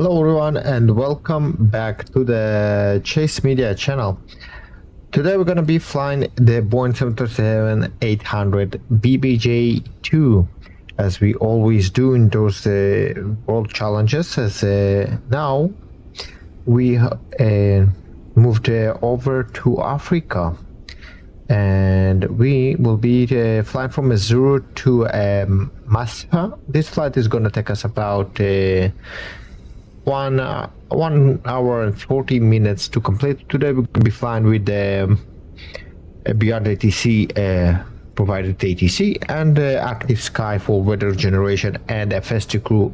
Hello everyone and welcome back to the Chase Media channel. Today we're going to be flying the Boeing 737-800 BBJ2 as we always do in those world challenges, as now we moved over to Africa and we will be flying from Maseru to Matsapha. This flight is going to take us about 1 hour and 40 minutes to complete. Today we're going to be flying with the BeyondATC provided ATC and Active Sky for weather generation and FST crew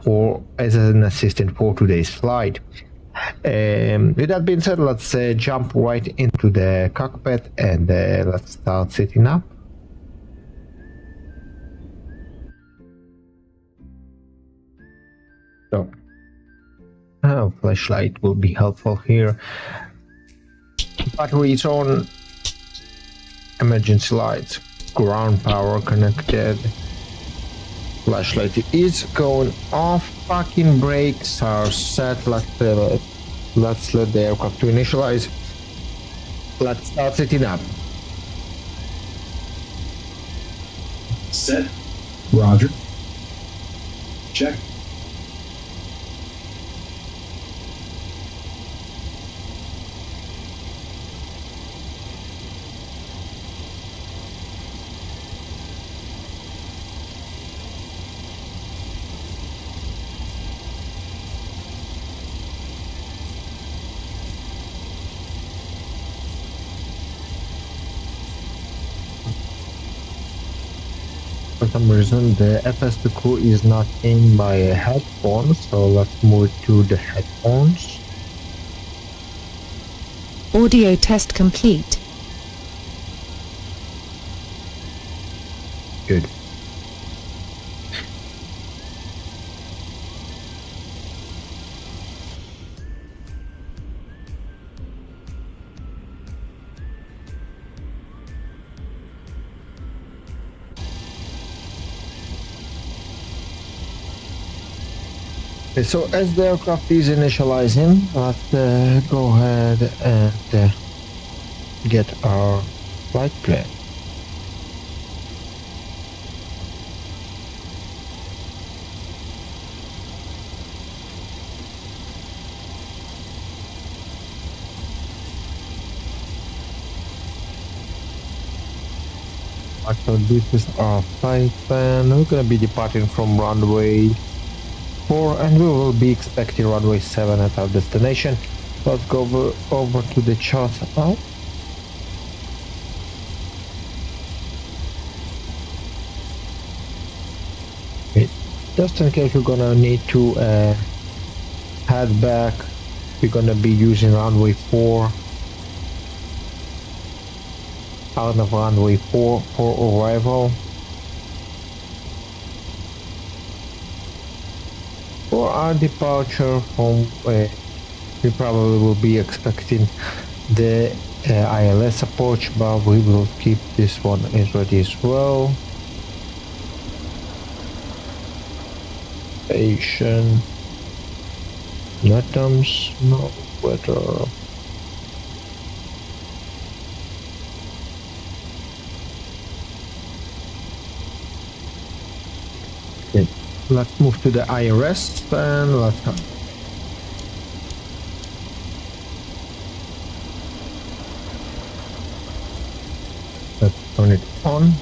for as an assistant for today's flight. With that being said, let's jump right into the cockpit and let's start setting up. So flashlight will be helpful here. Battery is on. Emergency lights, ground power connected. Flashlight is going off. Parking brakes are set. Let's let the aircraft to initialize. Let's start setting up. Set. Roger. Check. For some reason the FS2 crew is not in by headphones, so let's move to the headphones. Audio test complete. Good. Okay, so as the aircraft is initializing, let's go ahead and get our flight plan. So this is our flight plan. We're going to be departing from runway 4 and we will be expecting runway 7 at our destination. Let's go over to the chart now. Okay. Just in case we're gonna need to head back, we're gonna be using runway 4 out of runway 4 for arrival. For our departure from we probably will be expecting the ILS approach, but we will keep this one is ready as well. Station, Netums, no weather. Okay. Let's move to the IRS and let's come. Let's turn it on.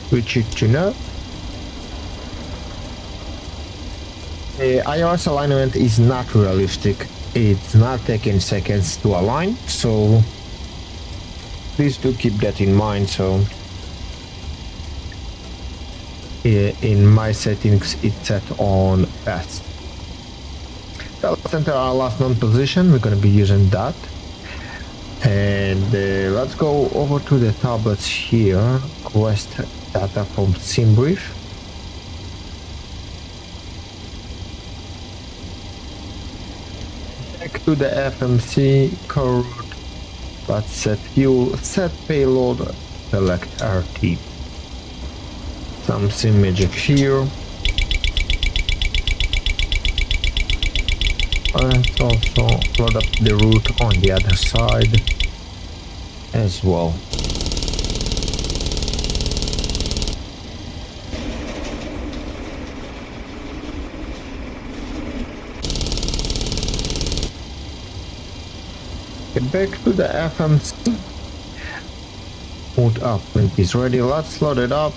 Switch it to no. The IRS alignment is not realistic. It's not taking seconds to align, so please do keep that in mind. So in my settings it's set on fast. So let's enter our last known position. We're going to be using that, and let's go over to the tablets here. Request data from SimBrief. back to the FMC code. Let's set fuel, set payload, select RT. Some sim magic here. Let's also load up the route on the other side as well. Get back to the FMC. Mode up when it's ready. Let's load it up.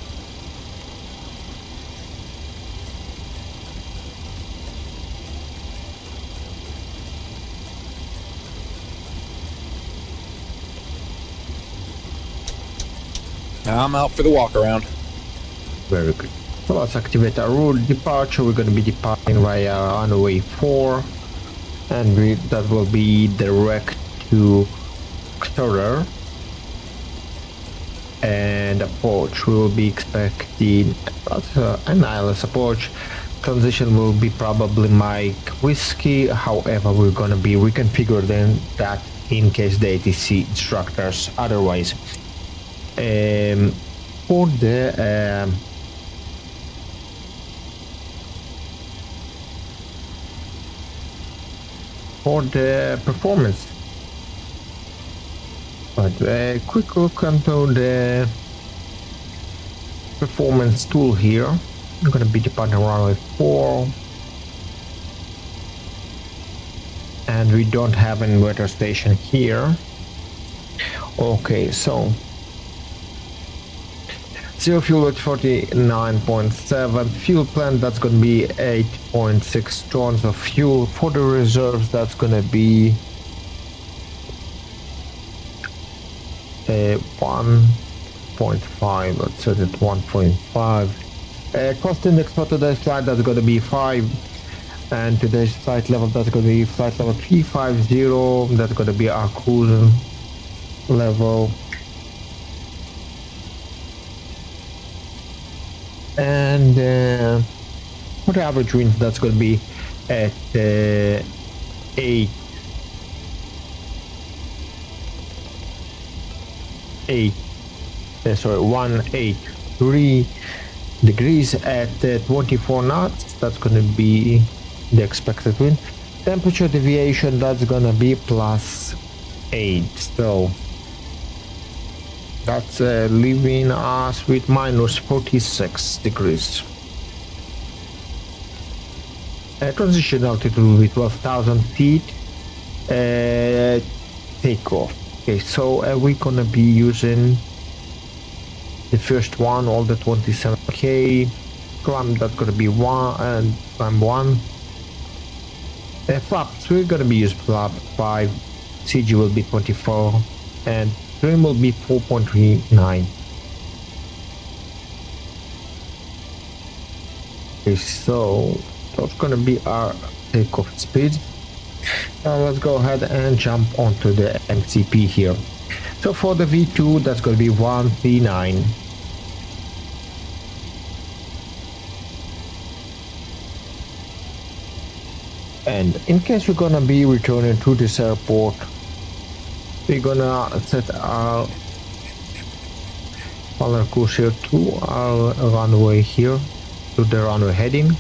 I'm out for the walk around. Very good. So let's activate our route departure. We're going to be departing via runway 4, and that will be direct to Xtorer. And approach, we will be expecting an ILS approach. Transition will be probably Mike Whiskey. However, we're going to be reconfiguring that in case the ATC instructors otherwise. For the performance, but a quick look into the performance tool here. I'm going to be departing runway 4, and we don't have an inverter station here. Okay, so zero fuel at 49.7, fuel plant, that's going to be 8.6 tons of fuel. For the reserves, that's going to be 1.5, let's set it 1.5. Cost index for today's flight, that's going to be 5, and today's flight level, that's going to be flight level 350, that's going to be our cruise level. And for the average wind, that's going to be at 183 degrees at 24 knots. That's going to be the expected wind. Temperature deviation, that's going to be +8. So that's leaving us with -46 degrees. Transition altitude will be 12,000 feet. Takeoff. Okay, so we're gonna be using the first one, all the 27k. Climb, that's gonna be 1, and climb 1. Flaps, we're gonna be using flap 5. CG will be 24, and trim will be 4.39. Okay, so that's gonna be our takeoff speed. Now let's go ahead and jump onto the MCP here. So for the V2, that's gonna be 139. And in case we're gonna be returning to this airport, we're gonna set our color course here to our runway here, to the runway heading.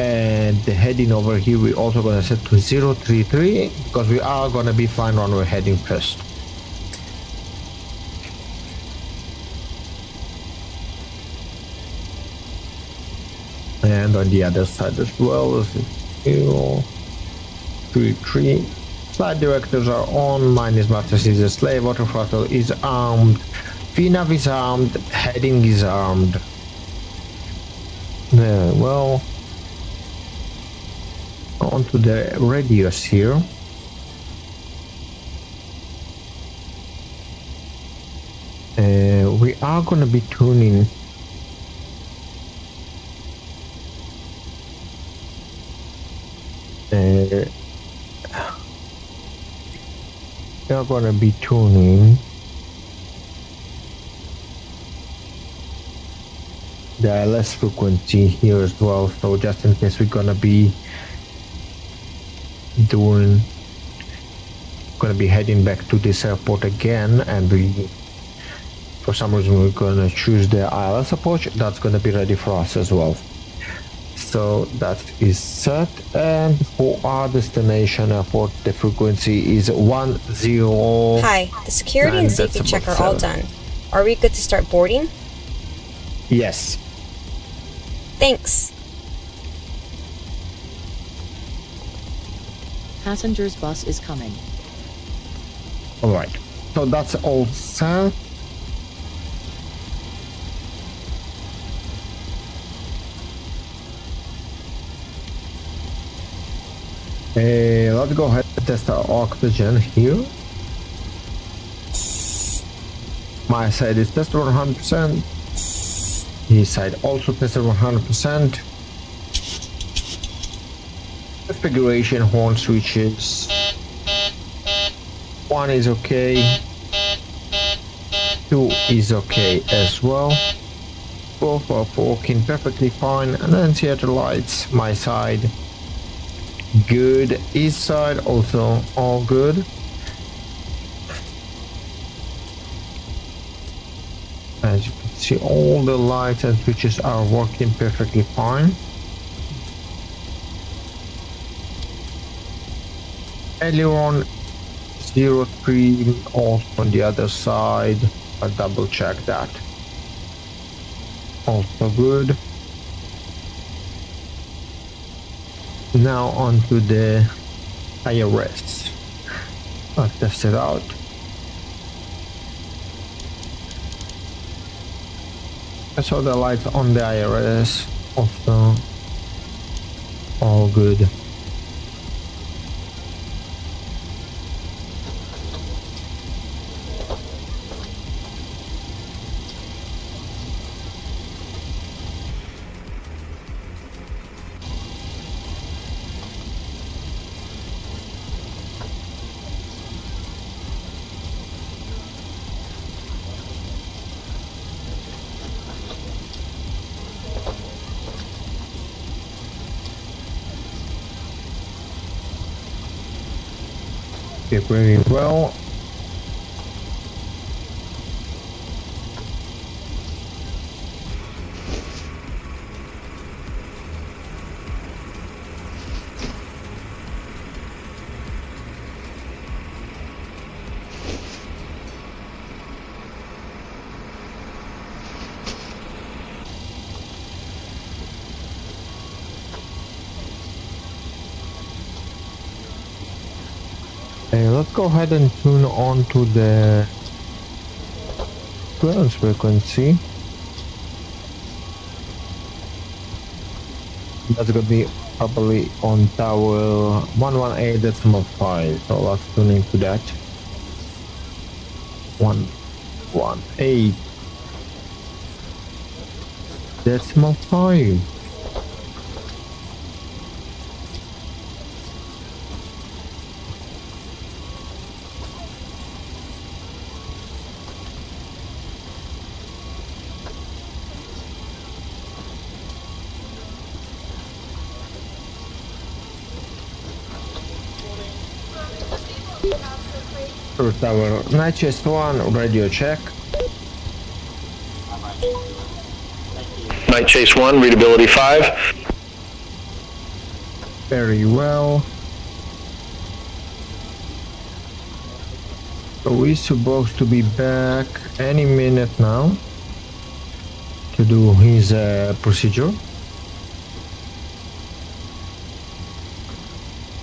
And the heading over here, we're also gonna set to 033 because we are gonna be flying runway heading first. And on the other side as well, 033. Flight directors are on. Mine is Master Caesar Slave. Water throttle is armed. VNAV is armed. Heading is armed. Well, onto the radios here. We are going to be tuning we are going to be tuning the less frequency here as well, so just in case we're gonna be heading back to this airport again, and for some reason we're gonna choose the ILS approach, that's gonna be ready for us as well. So that is set, and for our destination airport the frequency is 10. Hi, the security and safety check are all done. Are we good to start boarding? Yes. Thanks. Passenger's bus is coming. Alright, so that's all set. Let's go ahead and test our oxygen here. My side is tested 100%. His side also tested 100%. Configuration horn switches. 1 is okay. 2 is okay as well. Both are working perfectly fine. And then theater lights, my side. Good. East side also all good. As you can see, all the lights and switches are working perfectly fine. Aileron 03 also on the other side. I'll double check that. Also good. Now on to the IRS. I'll test it out. I saw the lights on the IRS also all good. Did very well. Let's go ahead and tune on to the clearance frequency. That's gonna be probably on tower 118.5. So let's tune into that. 118.5. First tower, night chest 1, radio check. Night Chase 1, readability 5. Very well. So we're supposed to be back any minute now to do his procedure.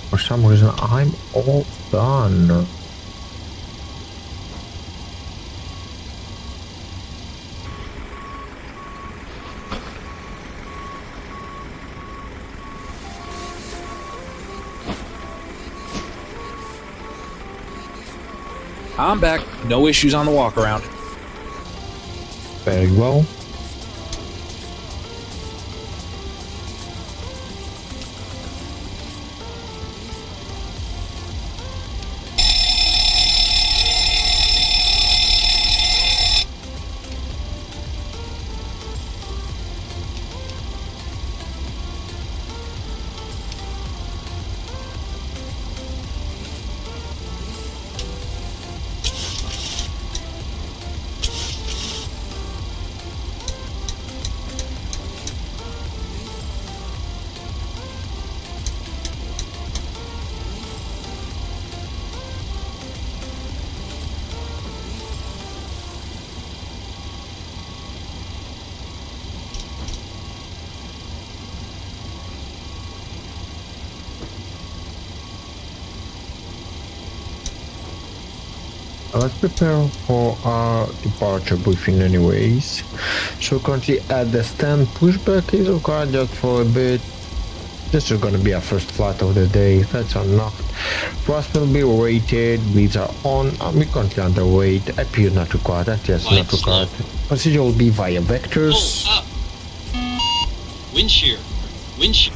For some reason I'm all done. I'm back. No issues on the walk around. Very well. Let's prepare for our departure briefing anyways. So currently at the stand, pushback is required just for a bit. This is gonna be our first flight of the day. That's unlocked. Thrust will be rated, bleeds are on, we're currently underweight. IPU not required, ATS not required. Procedure will be via vectors. Pull up. Wind shear. Wind shear.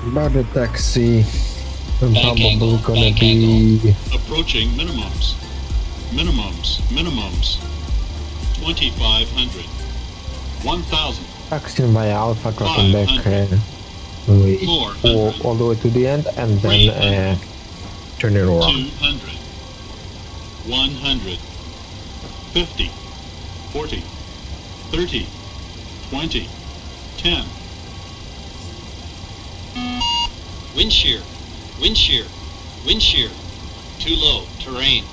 About the taxi, Bank probably angle, gonna bank be Approaching minimums. Minimums. 2,500. 1,000. taxiing via Alpha, dropping back 400. all the way to the end, and then turn it around. 200. 100. 50. 40. 30. 20. 10. Wind shear. Wind shear. Wind shear. Too low. Terrain.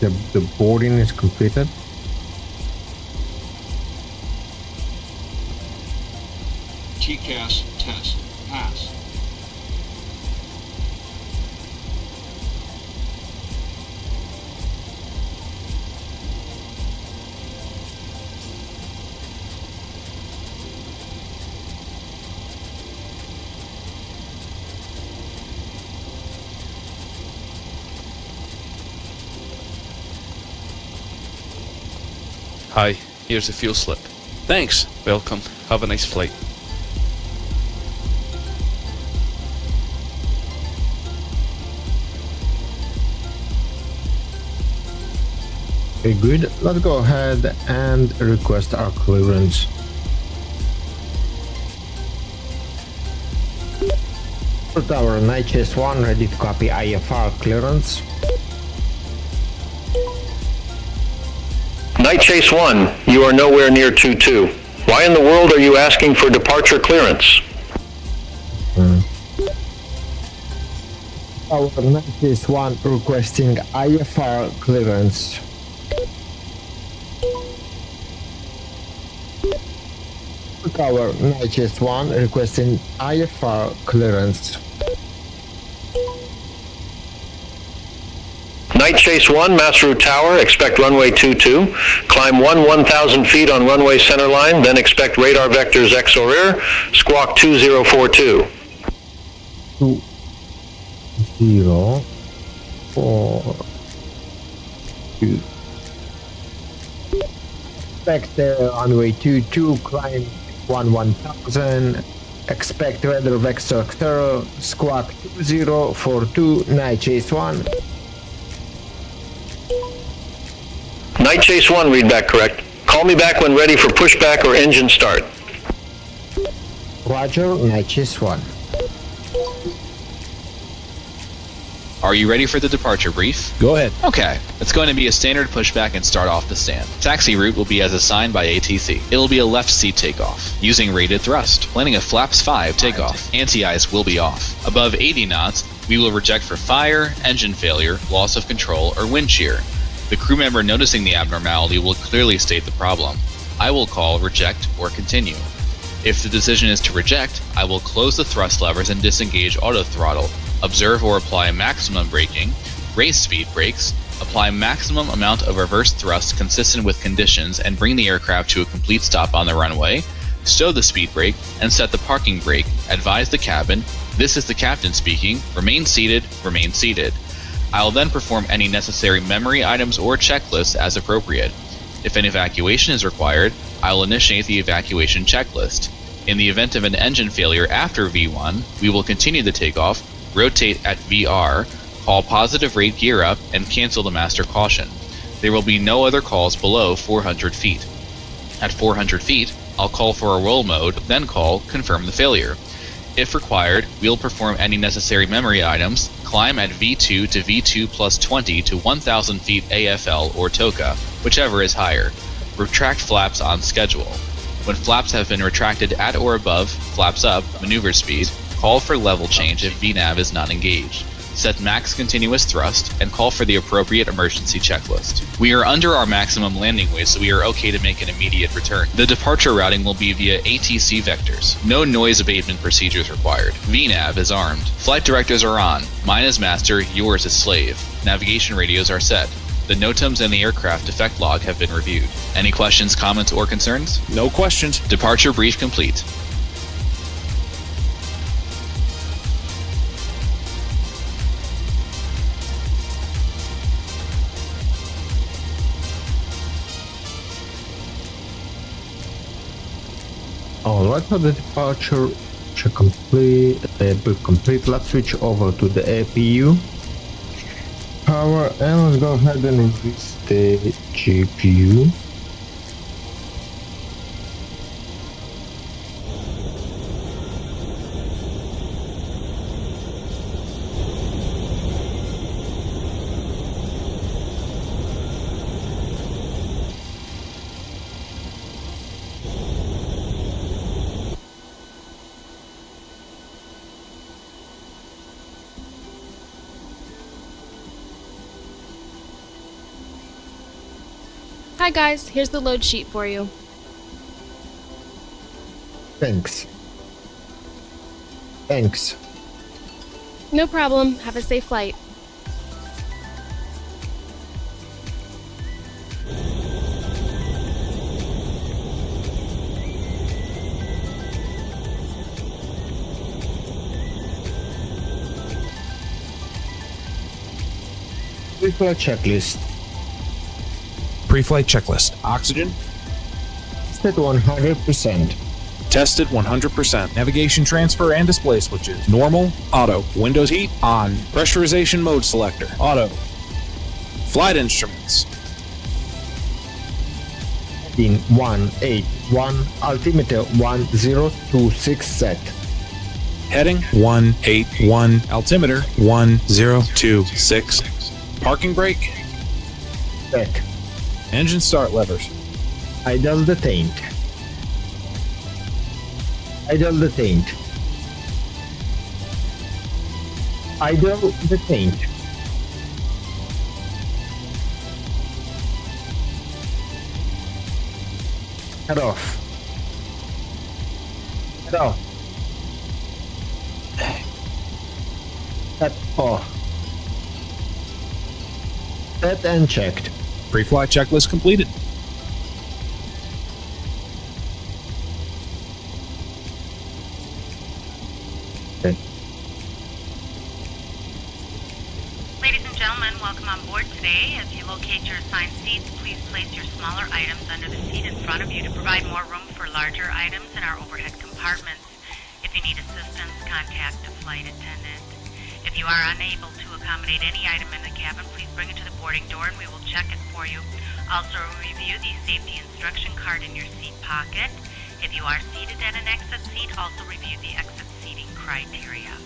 The boarding is completed. TCAS test. Pass. Hi, here's the fuel slip. Thanks. Welcome. Have a nice flight. Very good. Let's go ahead and request our clearance. Tower Chase 1 ready to copy IFR clearance. Night Chase 1, you are nowhere near 2-2. Why in the world are you asking for departure clearance? Tower Chase 1 requesting IFR clearance. Tower Chase 1 requesting IFR clearance. Night Chase 1, Maseru Tower, expect runway 22. Climb 1,000 feet on runway centerline, then expect radar vectors X or rear, squawk 2042. 2042. Expect runway 22, climb 1,000. Expect radar vector X, squawk 2042, Night Chase 1. Night Chase 1, read back correct. Call me back when ready for pushback or engine start. Roger, Night Chase 1. Are you ready for the departure brief? Go ahead. Okay, it's going to be a standard pushback and start off the stand. Taxi route will be as assigned by ATC. It will be a left seat takeoff, using rated thrust, landing a flaps 5 takeoff. Anti-ice will be off. Above 80 knots, we will reject for fire, engine failure, loss of control, or wind shear. The crew member noticing the abnormality will clearly state the problem. I will call reject or continue. If the decision is to reject, I will close the thrust levers and disengage auto throttle, observe or apply maximum braking, raise speed brakes, apply maximum amount of reverse thrust consistent with conditions and bring the aircraft to a complete stop on the runway, stow the speed brake, and set the parking brake, advise the cabin, this is the captain speaking, remain seated, remain seated. I will then perform any necessary memory items or checklists as appropriate. If an evacuation is required, I will initiate the evacuation checklist. In the event of an engine failure after V1, we will continue the takeoff, rotate at VR, call positive rate gear up, and cancel the master caution. There will be no other calls below 400 feet. At 400 feet, I'll call for a roll mode, then call confirm the failure. If required, we'll perform any necessary memory items, climb at V2 to V2 plus 20 to 1,000 feet AFL or TOCA, whichever is higher. Retract flaps on schedule. When flaps have been retracted at or above, flaps up, maneuver speed, call for level change if VNAV is not engaged. Set max continuous thrust, and call for the appropriate emergency checklist. We are under our maximum landing weight, so we are okay to make an immediate return. The departure routing will be via ATC vectors. No noise abatement procedures required. VNAV is armed. Flight directives are on. Mine is master, yours is slave. Navigation radios are set. The NOTAMs and the aircraft defect log have been reviewed. Any questions, comments, or concerns? No questions. Departure brief complete. Alright, for the departure should complete. Let's switch over to the APU power and let's go ahead and release the GPU. Hi guys, here's the load sheet for you. Thanks. No problem, have a safe flight. Pre-flight checklist. Pre-flight checklist. Oxygen. Set 100%. Tested 100%. Navigation transfer and display switches. Normal. Auto. Windows heat. On. Pressurization mode selector. Auto. Flight instruments. Heading 181. Altimeter 1026 set. Heading 181. Altimeter 1026. Parking brake. Set. Engine start levers. Idle detained. Idle detained. Idle detained. Head off. Head off. Head off. Set and checked. Pre-flight checklist completed. Okay. Ladies and gentlemen, welcome on board today. As you locate your assigned seats, please place your smaller items under the seat in front of you to provide more room for larger items in our overhead compartments. If you need assistance, contact a flight attendant. If you are unable to accommodate any item in the cabin, please bring it to the boarding door and we will check it for you. Also review the safety instruction card in your seat pocket. If you are seated at an exit seat, also review the exit seating criteria.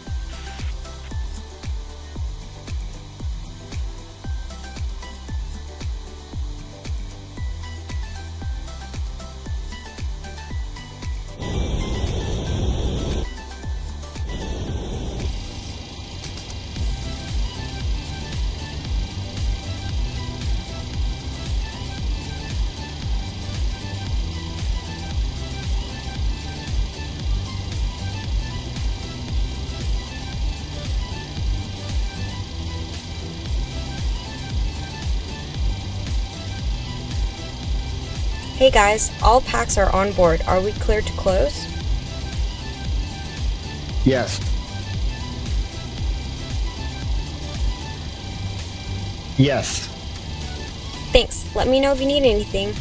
Hey guys, all packs are on board. Are we clear to close? Yes. Yes. Thanks. Let me know if you need anything.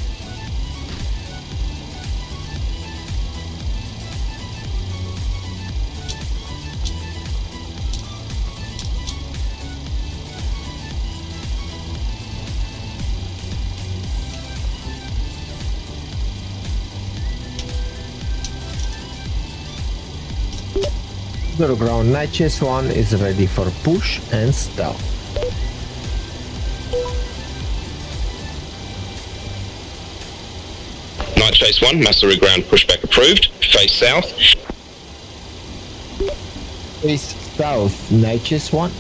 Zero ground Night Chase 1 is ready for push and stealth. Night Chase 1, Maseru ground pushback approved. Face south. Face south Night Chase 1.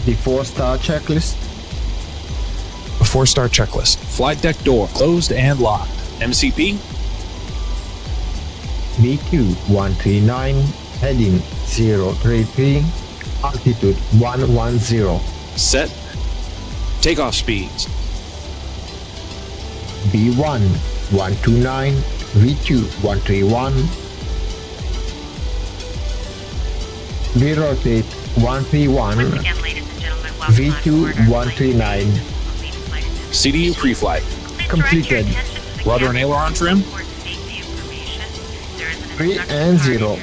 The 4-star checklist. A 4-star checklist. Flight deck door closed and locked. MCP. B2 139, heading 033, altitude 110. Set. Takeoff speeds. B1 129, V2 131. We rotate 131, Once again, ladies and gentlemen, welcome V2 on board our 139. CDU pre-flight. Completed. Rudder and aileron trim. 3 and 0.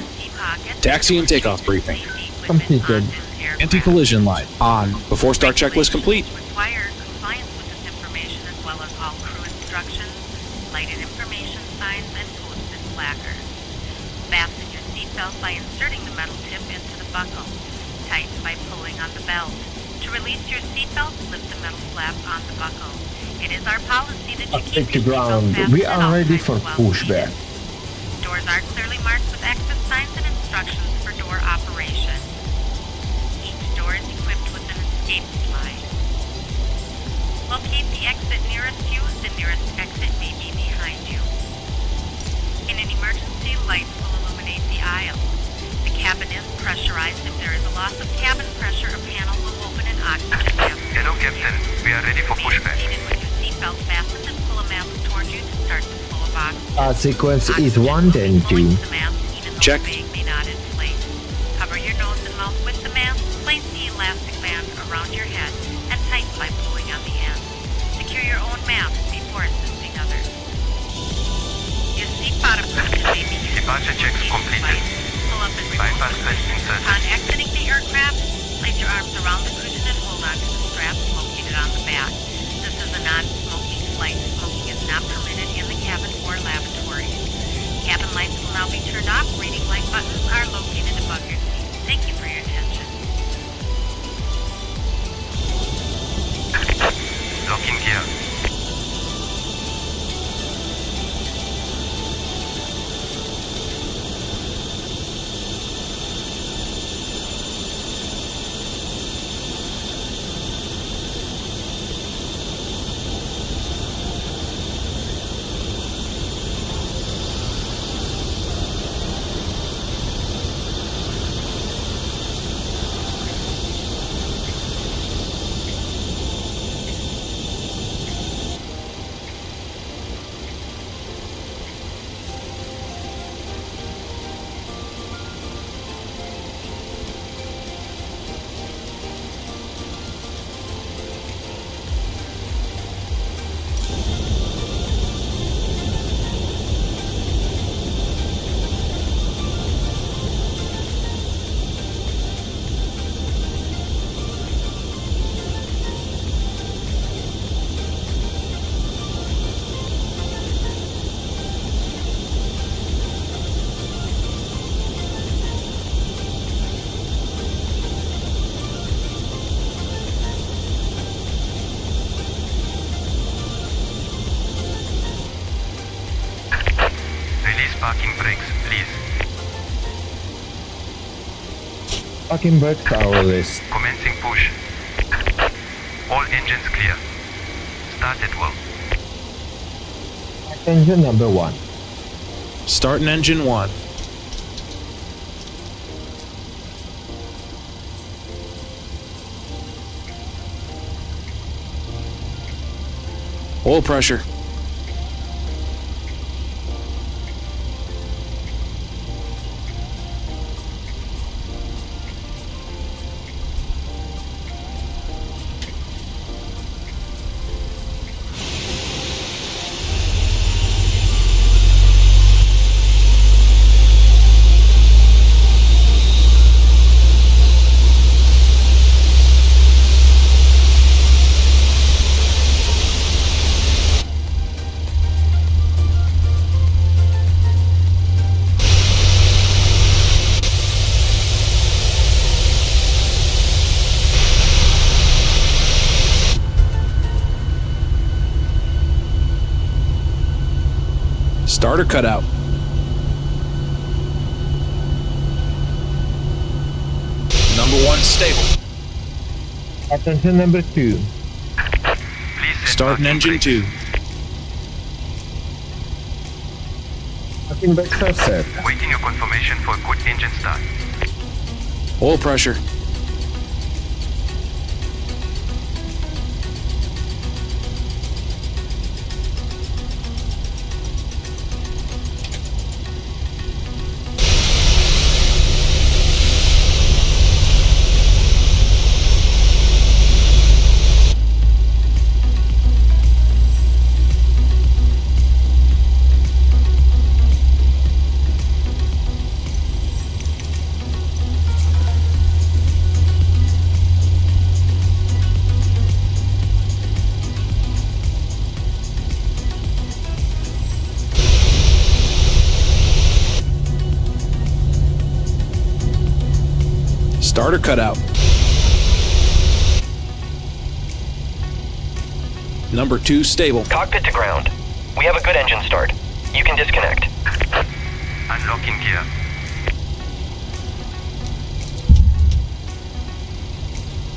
Taxi and takeoff briefing. Completed. Anti-collision light on. The 4-star checklist complete. Require compliance with this information as well as all crew instructions, lighted information signs, and posted placards. Fasten your seatbelt by inserting the metal tip into the buckle. Tighten by pulling on the belt. To release your seatbelt, lift the metal flap on the buckle. It is our policy that you keep Take the your seatbelt ground. fastened We at are all ready times for while pushback. seated. Doors are clearly marked with exit signs and instructions for door operation. Each door is equipped with an escape slide. Locate the exit nearest you. The nearest exit may be behind you. In an emergency, lights will illuminate the aisle. The cabin is pressurized. If there is a loss of cabin pressure, a panel will open and oxygen mask. Hello, Captain. We are ready for pushback. Seated with your seatbelt fastened and pull a mask toward you to start the flow of oxygen. Sequence is 1 then 2. Check. May not inflate. Cover your nose and mouth with the mask. Place the elastic band around your head and tighten by pulling on the end. Secure your own mask before assisting others. Your seat bottom cushion may be used. Departure checks completed. Pull up and remove Bypass the test cushion. inserted. Upon exiting the aircraft, place your arms around the cushion and hold on to the straps located on the back. This is a non-smoking flight. Smoking is not permitted in the cabin or lavatories. Cabin lights will now be turned off. Reading light buttons are located above your seat. Thank you for your attention. Locking gear. Parking brakes, please. Parking brake power list. Commencing push. All engines clear. Start at will. Engine number 1. Starting engine 1. Oil pressure. Starter cutout. Number 1 stable. Attention number 2. Starting engine 2. Fucking brakes are set. Waiting your confirmation for a good engine start. Oil pressure. Starter cutout. Number 2 stable. Cockpit to ground. We have a good engine start. You can disconnect. Unlocking gear.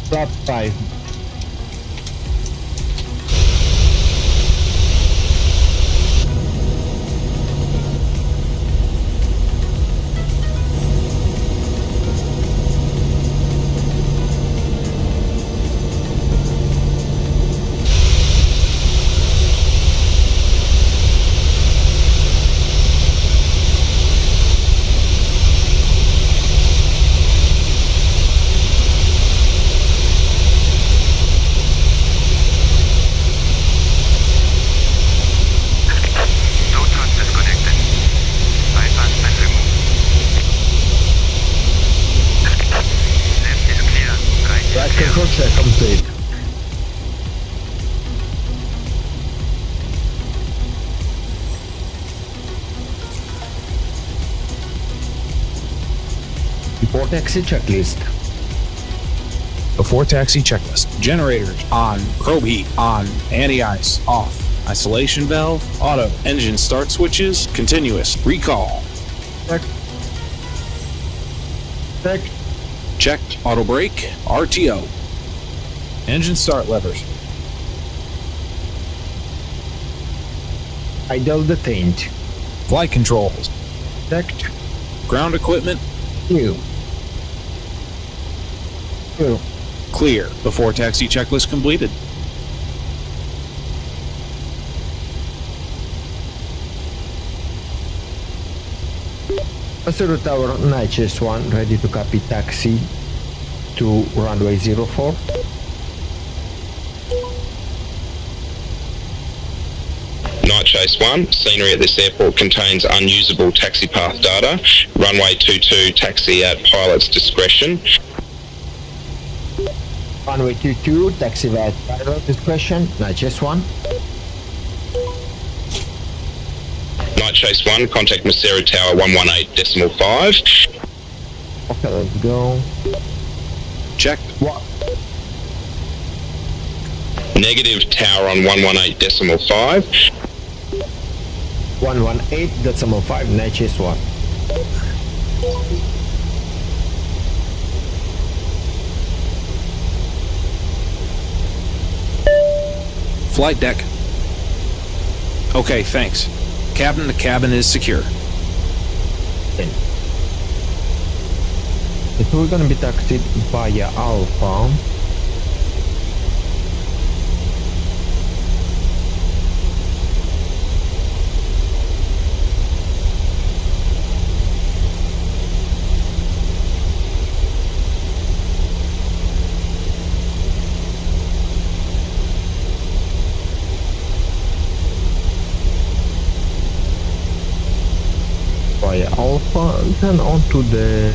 Drop 5. Control check complete. Before taxi checklist. Before taxi checklist. Generators on. Probe heat on. Anti-ice off. Isolation valve auto. Engine start switches continuous. Recall. Check. Check. Checked. Auto brake. RTO. Engine start levers. Idle detained. Flight controls. Checked. Ground equipment. New. New. Clear. Before taxi checklist completed. Maseru Tower, Niches 1, ready to copy taxi to runway 04. Night Chase 1, scenery at this airport contains unusable taxi path data. Runway 22, taxi at pilot's discretion. Runway 22, taxi at pilot's discretion. Night Chase 1. Night Chase 1, contact Maseru Tower 118.5. Okay, let's go. Check. What? Negative tower on 118.5. 118.5, Night Chase 1. Flight deck. Okay, thanks. Captain, the cabin is secure. Okay. So we're gonna be taxied via Alpha. Via Alpha, then onto the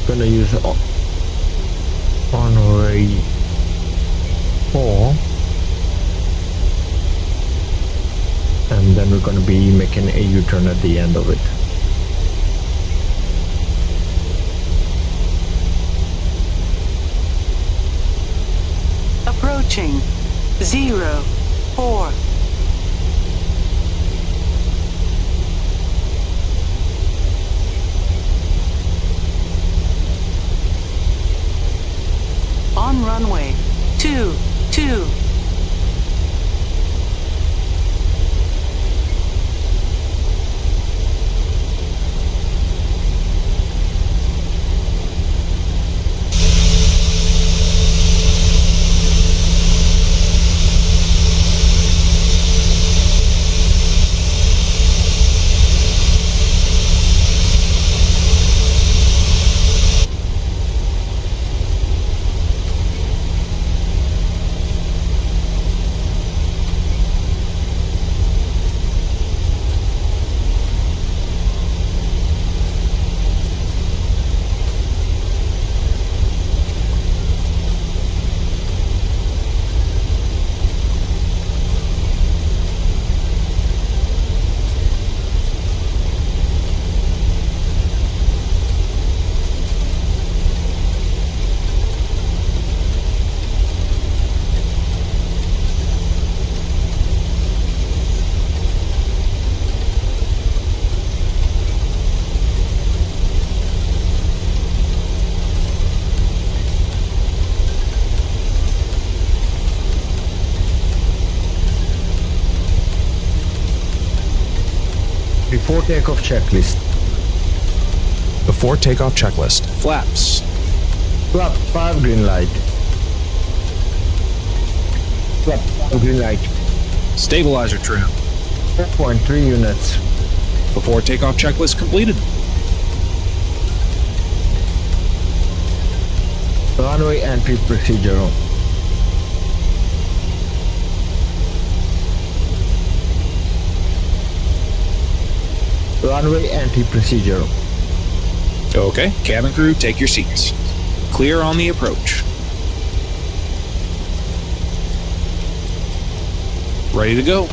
gonna use runway 4, and then we're gonna be making a U-turn at the end of it. Approaching 04. runway 22. Before takeoff checklist. Before takeoff checklist. Flaps. Flap 5 green light. Flap 5 green light. Stabilizer trim. 4.3 units. Before takeoff checklist completed. Runway entry procedure. Runway entry procedure. Okay, cabin crew, take your seats. Clear on the approach. Ready to go.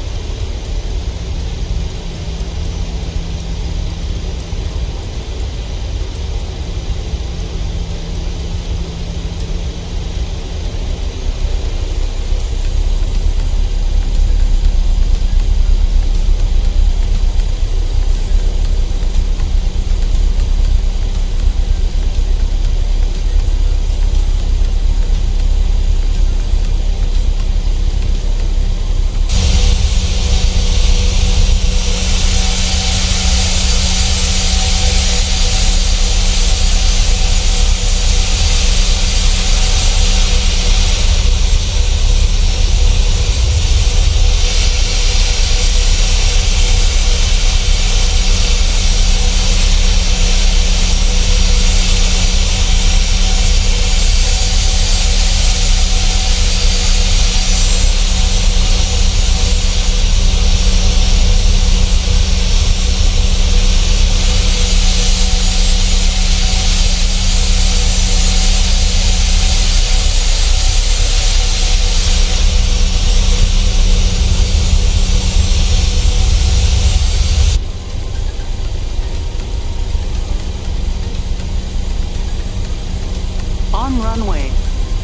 On runway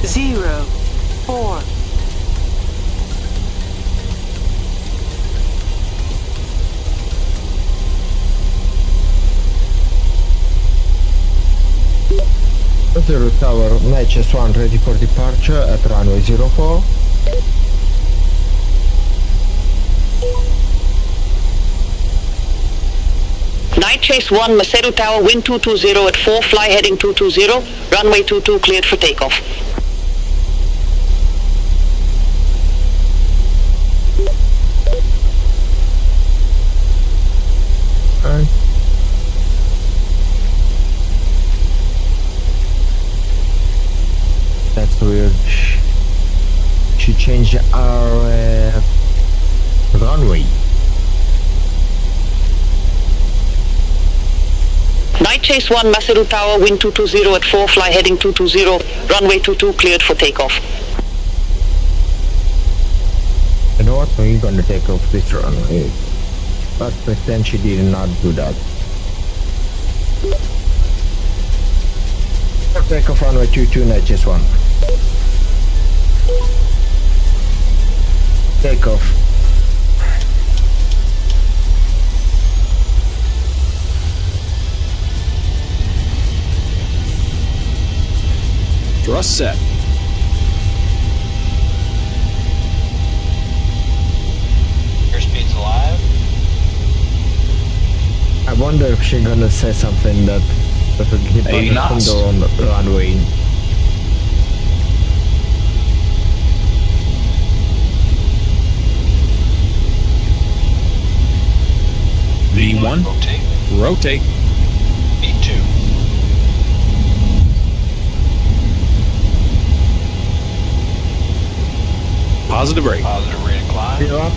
04. Maseru Tower, Matches 1 ready for departure at runway 04. Night Chase 1, Maseru Tower, wind 220 at 4, fly heading 220, runway 22 cleared for takeoff. That's weird. She changed our runway. Night Chase 1, Maseru Tower, wind 220 at 4, fly heading 220, runway 22 cleared for takeoff. You know what? We're gonna take off this runway. But pretend she did not do that. Take off runway 22, Night Chase 1. Take off. Thrust set. I wonder if she's gonna say something that will hit 80 on knots. the runway. V1. Rotate. V2. Positive rate. Positive rate of climb. Gear up.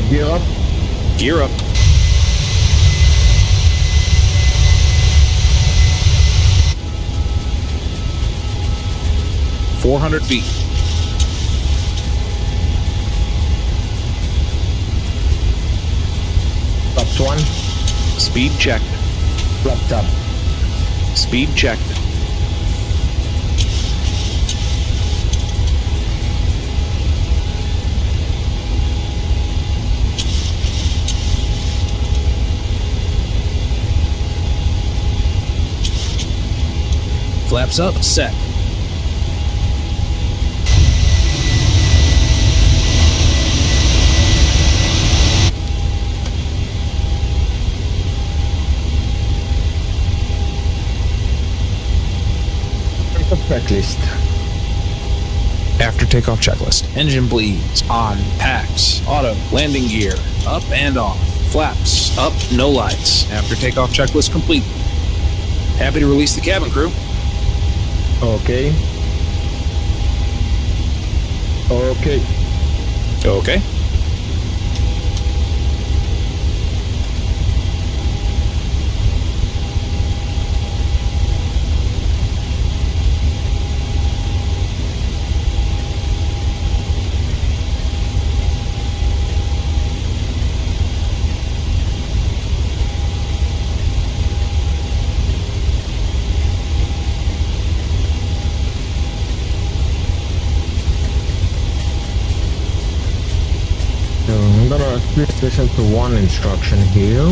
Gear up. Gear up. .400 feet. Flaps 1. Speed checked. Flaps up. Speed checked. Flaps up, set. Checklist. After takeoff checklist. Engine bleeds. On. Packs. Auto. Landing gear. Up and off. Flaps. Up. No lights. After takeoff checklist complete. Happy to release the cabin crew. Okay. Okay. Okay. I'm gonna listen to one instruction here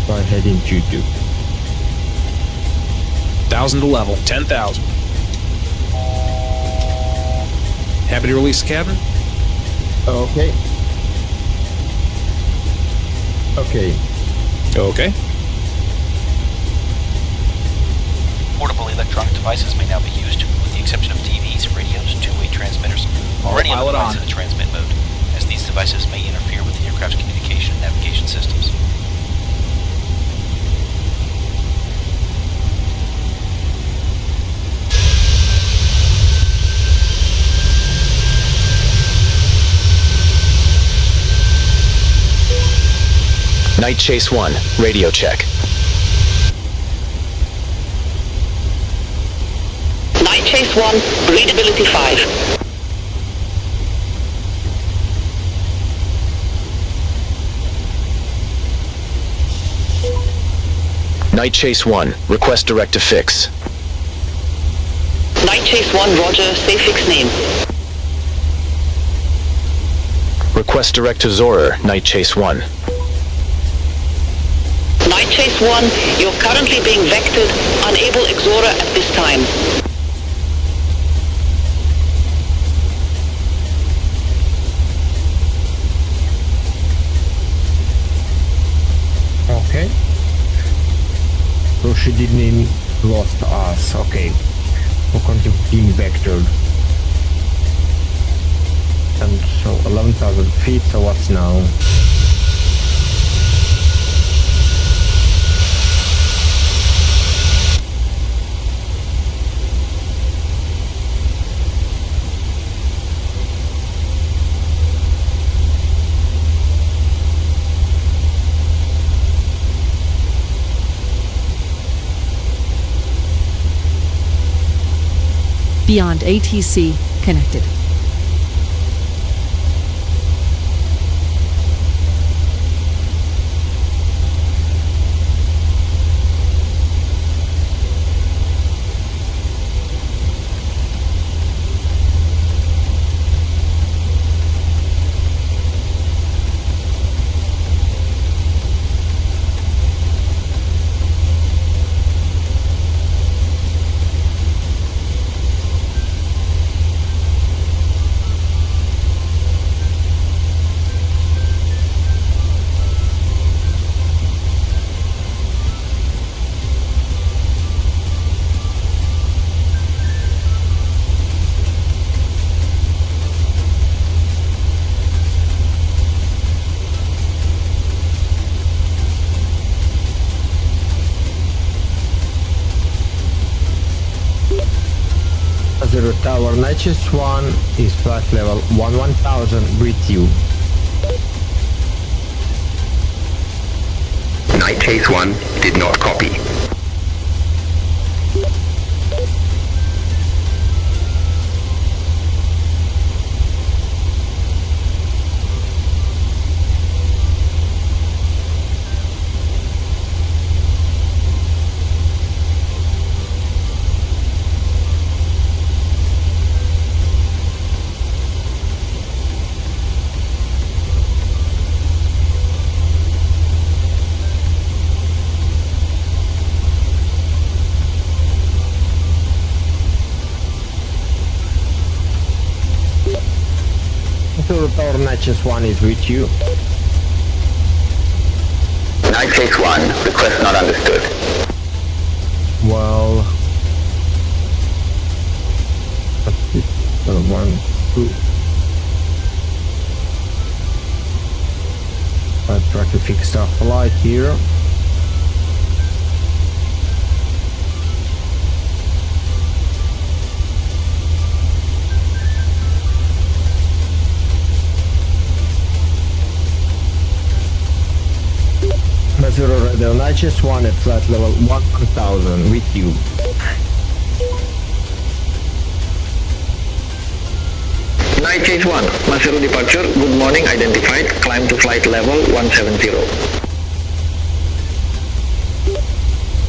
by heading to 2. 1,000 to level. 10,000. Happy to release the cabin? Okay. Okay. Okay. Portable electronic devices may now be used, with the exception of TVs, radios, two-way transmitters, or any other Pilot device on. in a transmit mode, as these devices may interfere with the aircraft's communication and navigation systems. Night Chase 1, radio check. Night Chase 1, readability 5. Night Chase 1, request direct to fix. Night Chase 1, roger, say fix name. Request direct to Zorer, Night Chase 1. Night Chase 1, you're currently being vectored, unable Exora at this time. Okay. So she didn't even lost us. Okay. We're going to be vectored. And so 11,000 feet, so what's now? BeyondATC connected. Maseru Tower, Night Chase 1 is flight level 1000 with you. Night Chase 1 did not copy. Tower, Night Chase 1 is with you. Night Chase 1, request not understood. Well, 1, 2. I'll try to fix our flight here. Maseru Radio, Night Chase 1 at flight level 1000 with you. Night Chase 1, Maseru departure, good morning, identified, climb to flight level 170.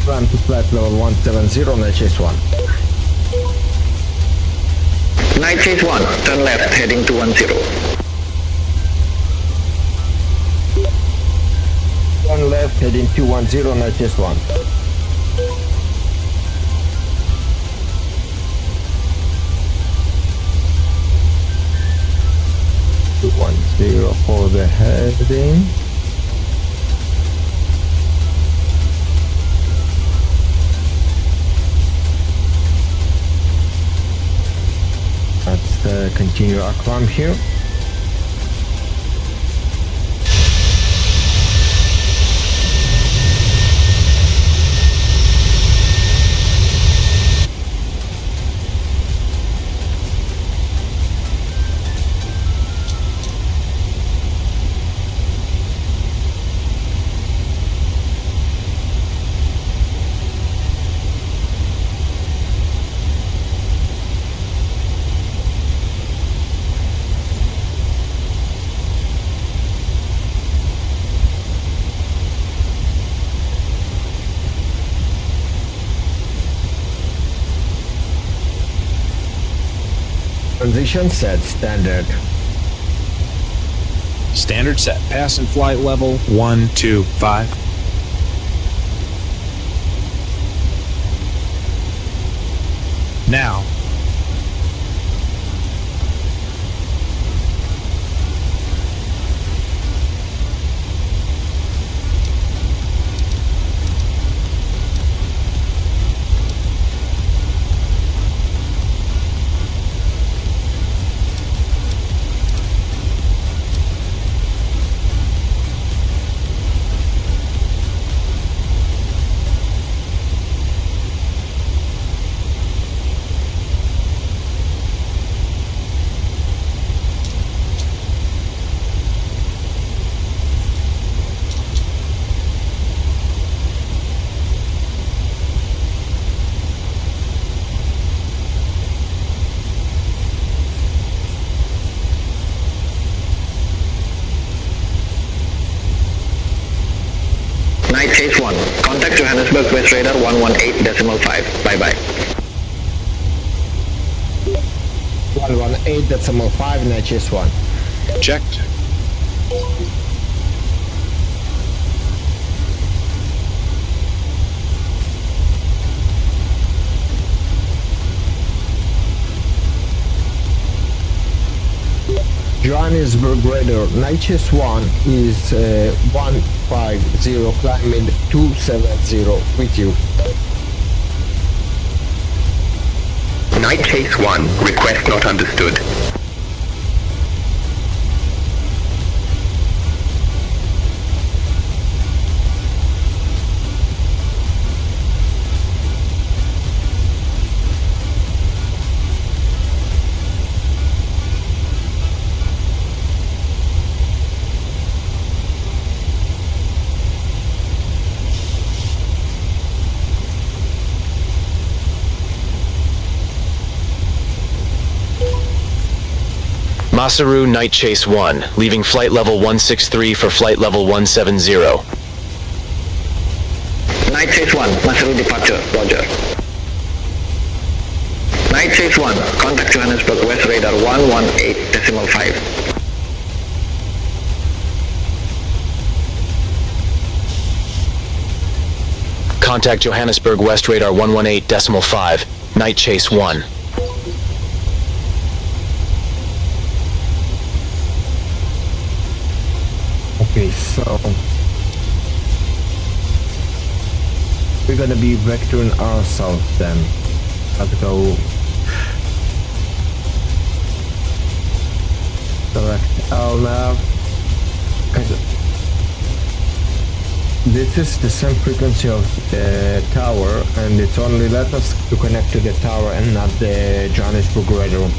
Climb to flight level 170, Night Chase 1. Night Chase 1, turn left, heading to 10. Turn left, heading 210, Night Chase 1. For the heading. Let's continue our climb here. Transition set standard. Standard set. Pass and flight level 125. Now. Night Chase 1, contact Johannesburg West Radar 118.5, bye-bye. 118.5, Night Chase 1. Checked. Johannesburg Radar, Night Chase 1 is 150, climbing 270 with you. Night Chase 1, request not understood. Maseru Night Chase 1, leaving flight level 163 for flight level 170. Night Chase 1, Maseru departure, roger. Night Chase 1, contact Johannesburg West radar 118.5. Contact Johannesburg West radar 118.5, Night Chase 1. Okay, so we're gonna be vectoring ourselves then. Let's go select LNAV. This is the same frequency of the tower, and it's only let us to connect to the tower and not the Johannesburg radar.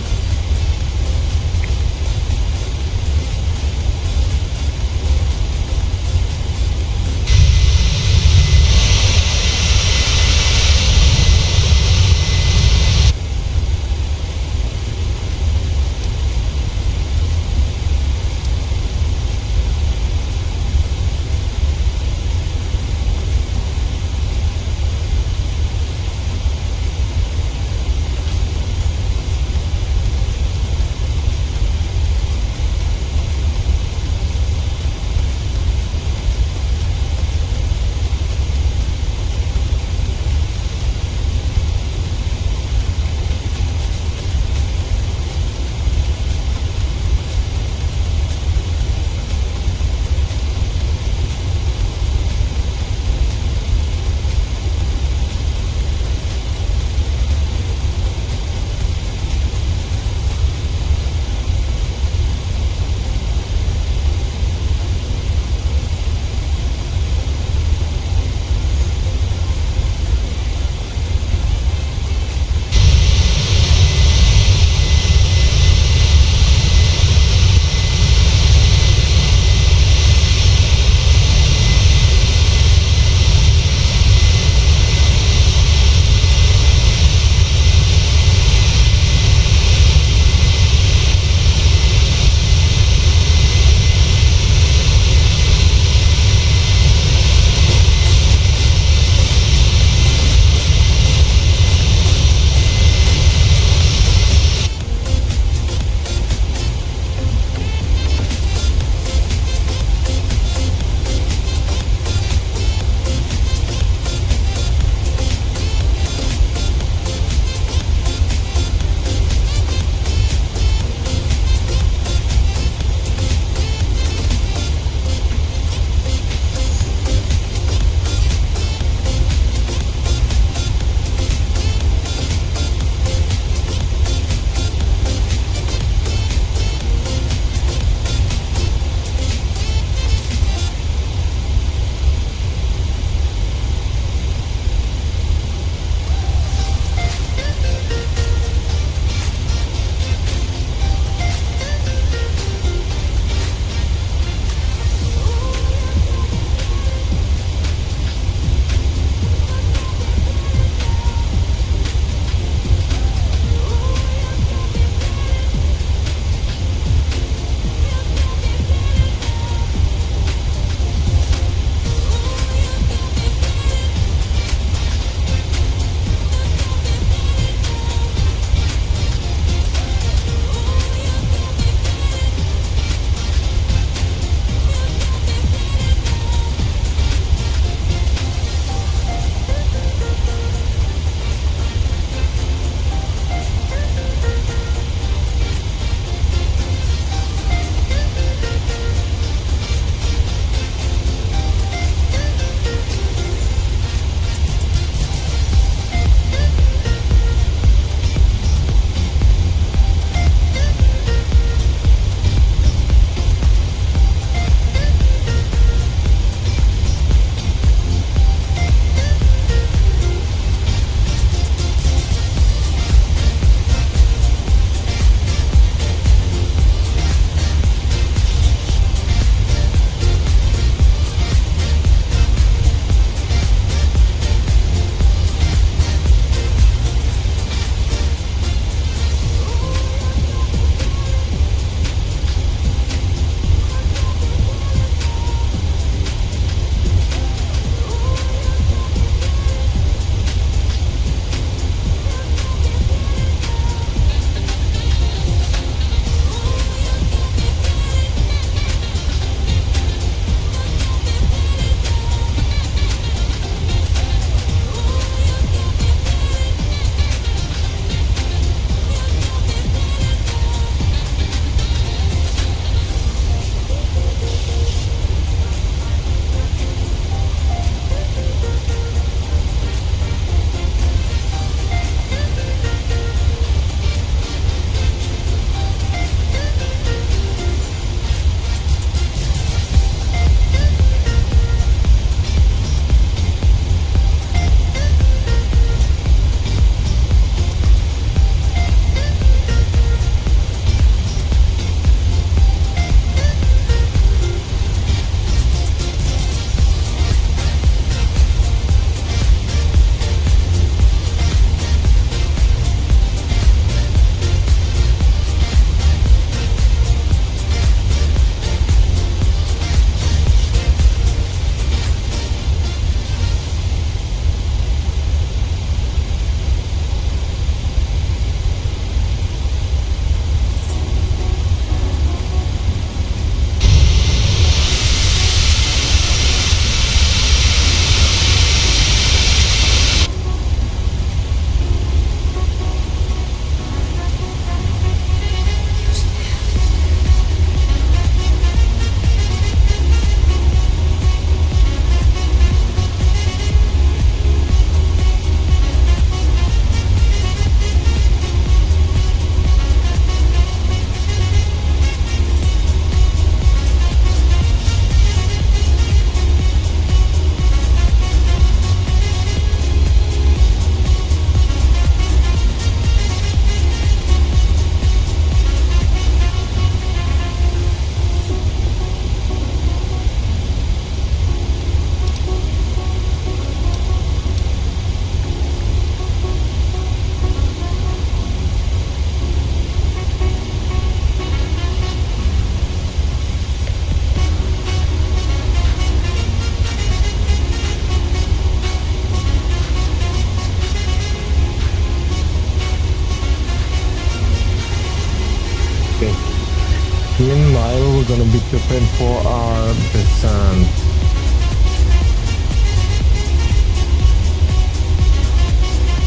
Meanwhile, we're gonna be preparing for our descent.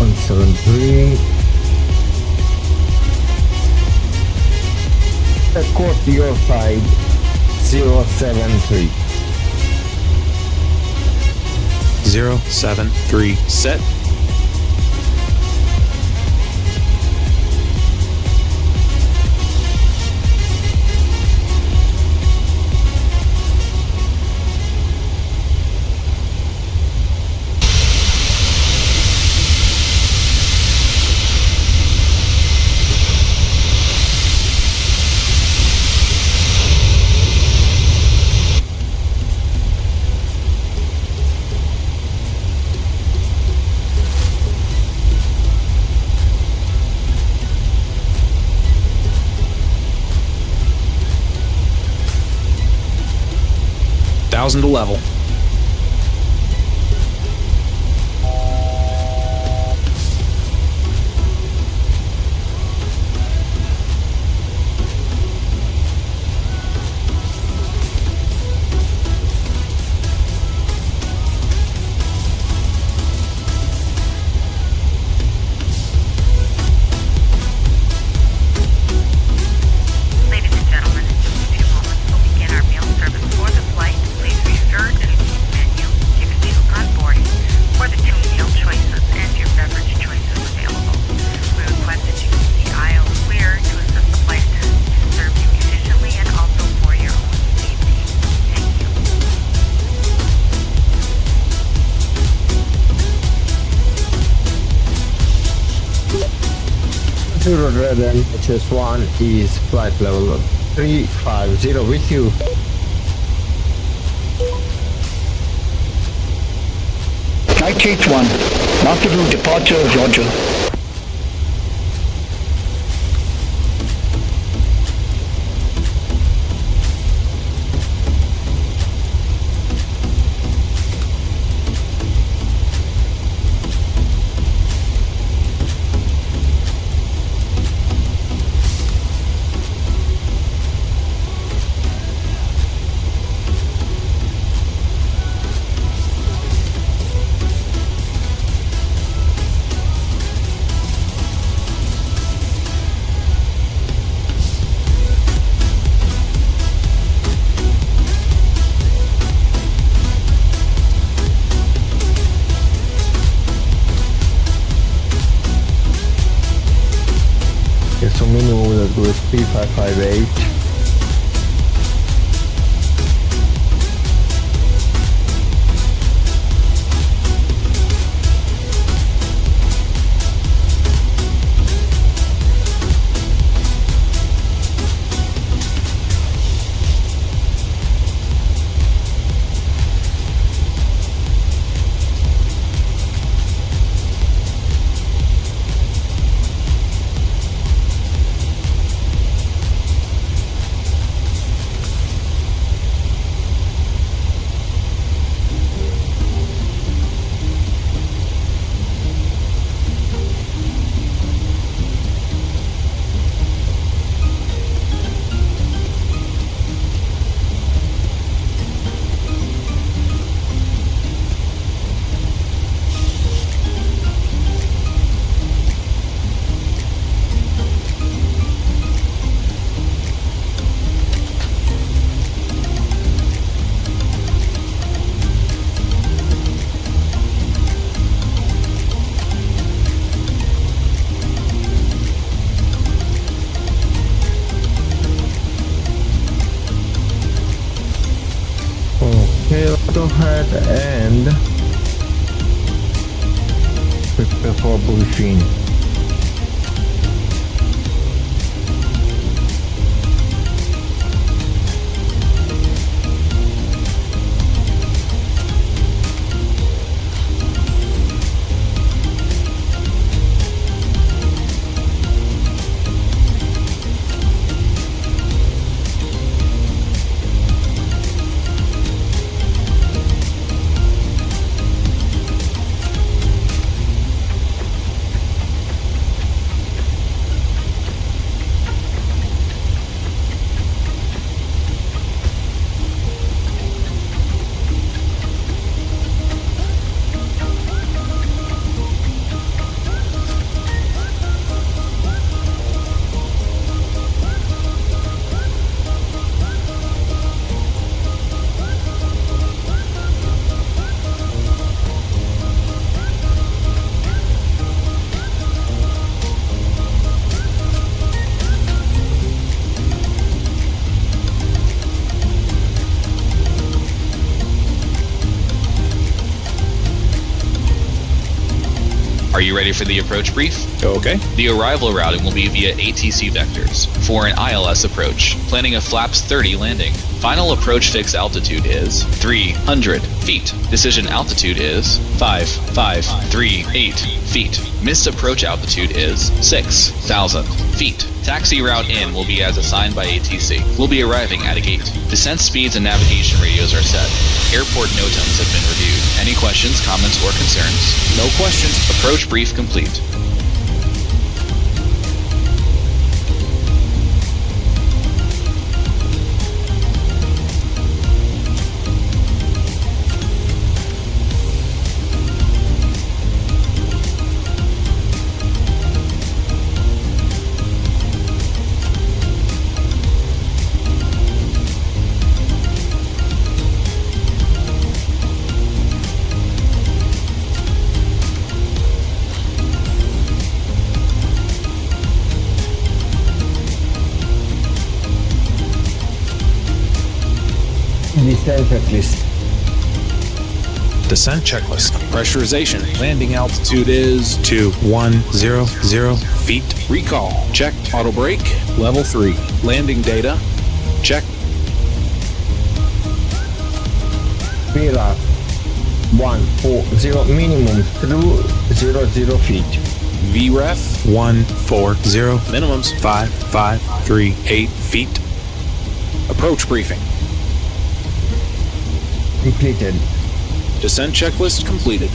On 73. Course to your side, 073. 073 set. To level. Red HS1 is flight level 350 with you. Night Chase 1, Maseru departure, Roger. So minimum that goes 3558. Go ahead and prepare for briefing. Are you ready for the approach brief? Okay. The arrival routing will be via ATC vectors for an ILS approach, planning a flaps 30 landing. Final approach fix altitude is 300 feet. Decision altitude is 5538 feet. Missed approach altitude is 6,000 feet. Taxi route in will be as assigned by ATC. We'll be arriving at a gate. Descent speeds and navigation radios are set. Airport NOTAMs have been reviewed. Any questions, comments, or concerns? No questions. Approach brief complete. Descent checklist. Descent checklist. Pressurization. Landing altitude is 2100 feet. Recall. Check. Auto brake. Level 3. Landing data. Check. VRAF 140 minimum through 00 feet. VREF 140. Minimums 5538 feet. Approach briefing. Completed. Descent checklist completed.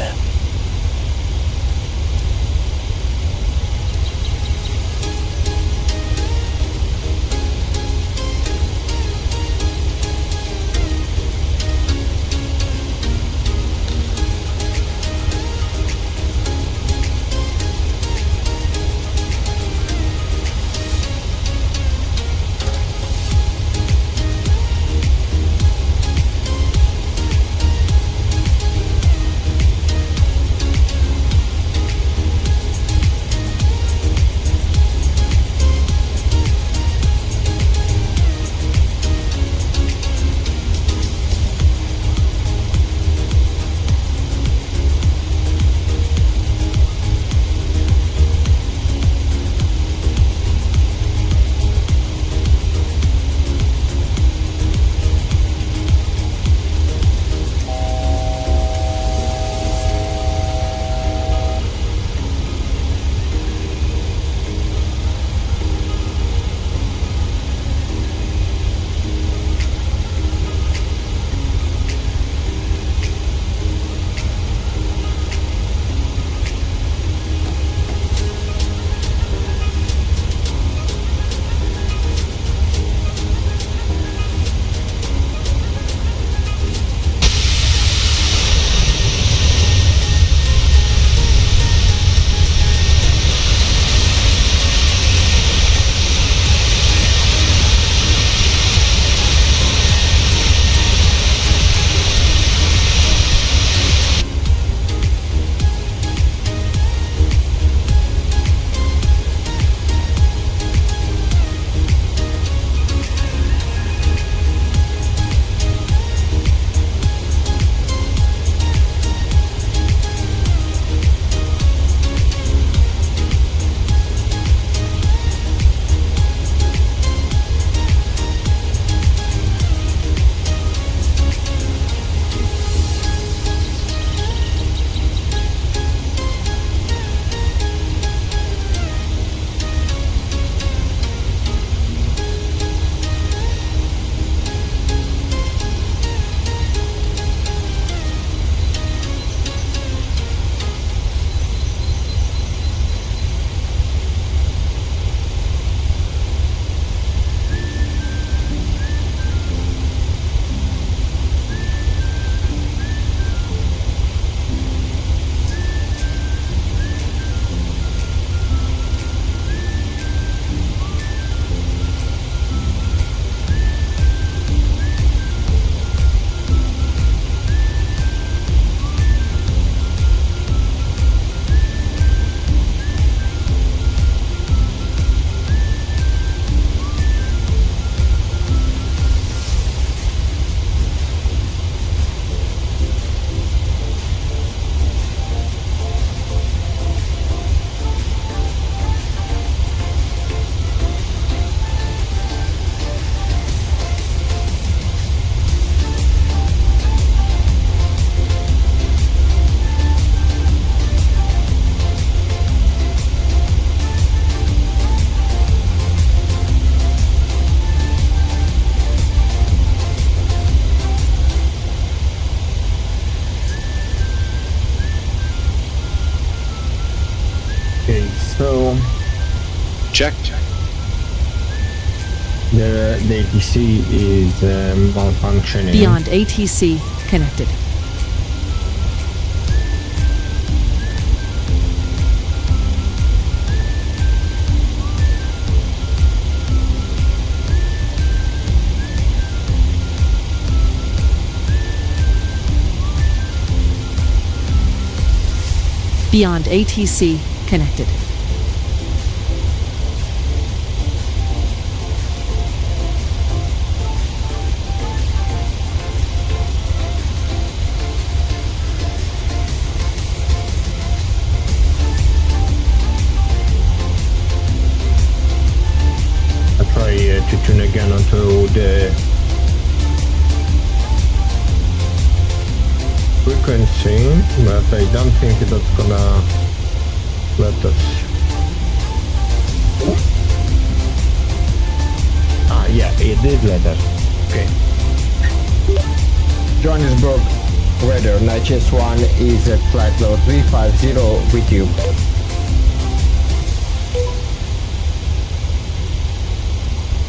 Okay, so check. The ATC is malfunctioning. BeyondATC connected. BeyondATC connected. To tune again onto the frequency, but I don't think that's gonna let us. Yeah, it did let us. Okay. Johannesburg weather, NHS1 is at flight level 350 with you.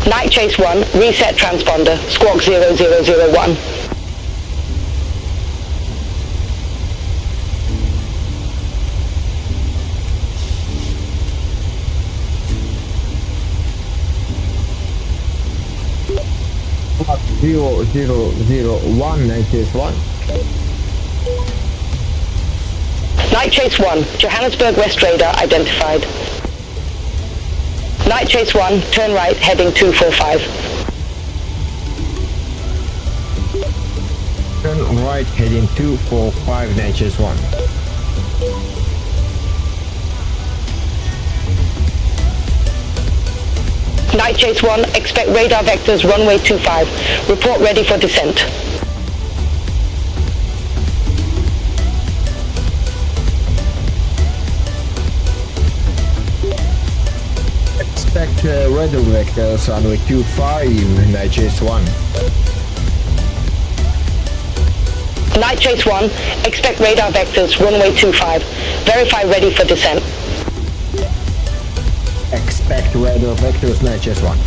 Night Chase 1, reset transponder, squawk 0001. Squawk 0001, Night Chase 1. Night Chase 1, Johannesburg West radar identified. Night Chase 1, turn right, heading 245. Turn right, heading 245, Night Chase 1. Night Chase 1, expect radar vectors runway 25. Report ready for descent. Expect radar vectors runway 25, Night Chase 1. Night Chase 1, expect radar vectors runway 25. Verify ready for descent. Expect radar vectors, Night Chase 1.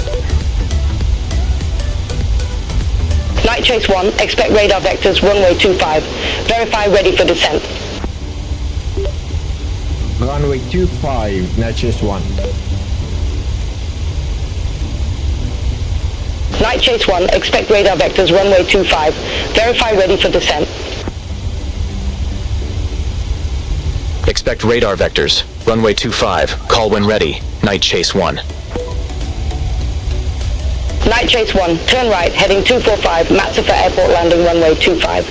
Night Chase 1, expect radar vectors runway 25. Verify ready for descent. Runway 25, Night Chase 1. Night Chase 1, expect radar vectors runway 25. Verify ready for descent. Expect radar vectors. Runway 25. Call when ready. Night Chase 1. Night Chase 1, turn right, heading 245, Matsapha Airport landing runway 25.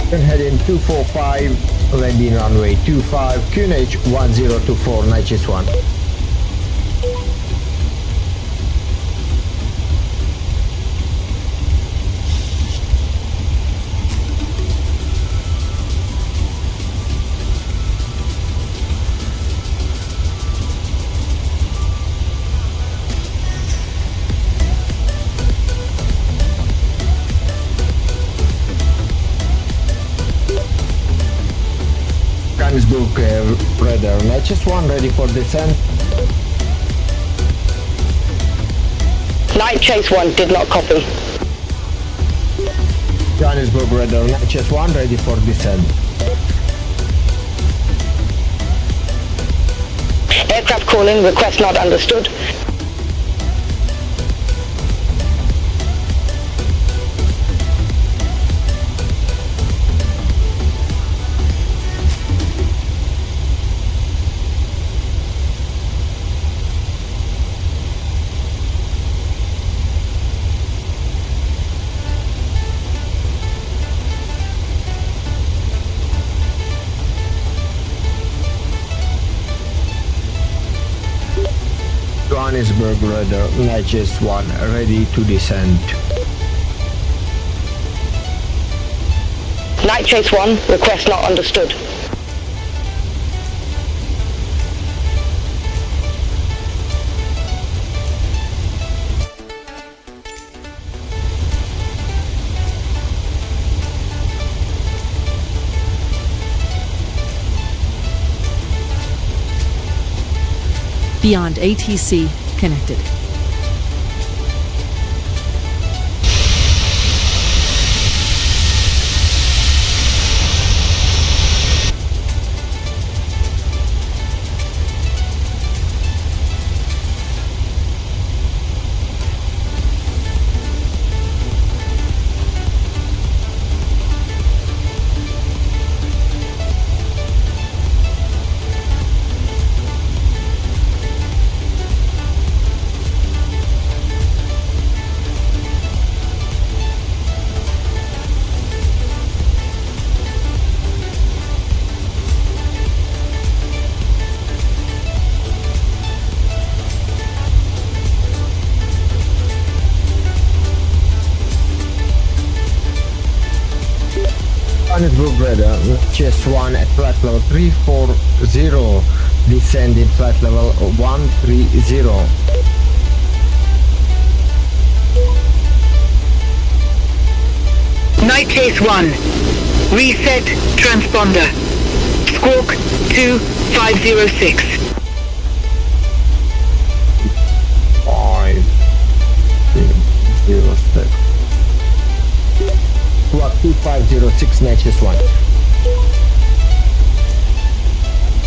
Turn heading 245, landing runway 25, QNH 1024, Night Chase 1. Johannesburg radar, Night Chase 1 ready for descent. Night Chase 1 did not copy. Johannesburg radar, Night Chase 1 ready for descent. Aircraft calling, request not understood. Johannesburg radar, Night Chase 1 ready to descend. Night Chase 1, request not understood. BeyondATC connected. Johannesburg radar, chest 1 at flight level 340, descending flight level 130. Night Chase 1. Reset transponder. Squawk 2506. 506. Squawk 2506, Night Chase 1.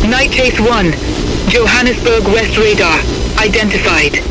Night Chase 1. Johannesburg West radar. Identified.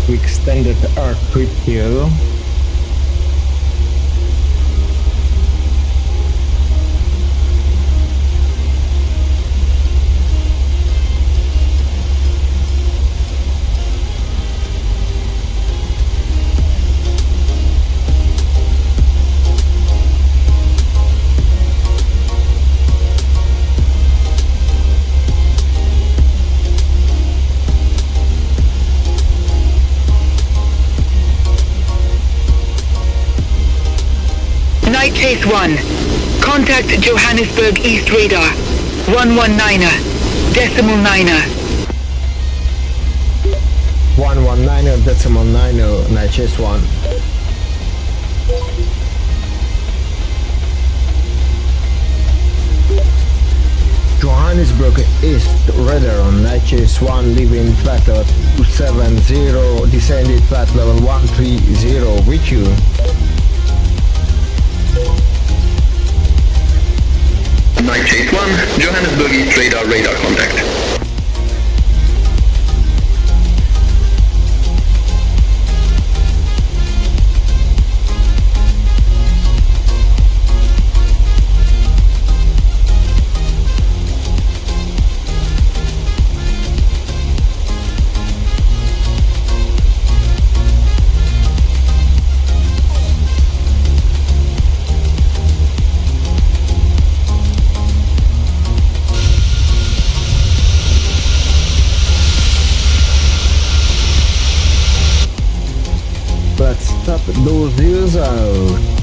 We extended our trip here. Night Chase 1. Contact Johannesburg East radar. 119er. Decimal 9er. 119er, decimal 9er, Night Chase 1. Johannesburg East radar on night chase 1, leaving flat level 270, descended flat level 130 with you. Night chase 1, Johannesburg East radar contact. Let's stop those views out.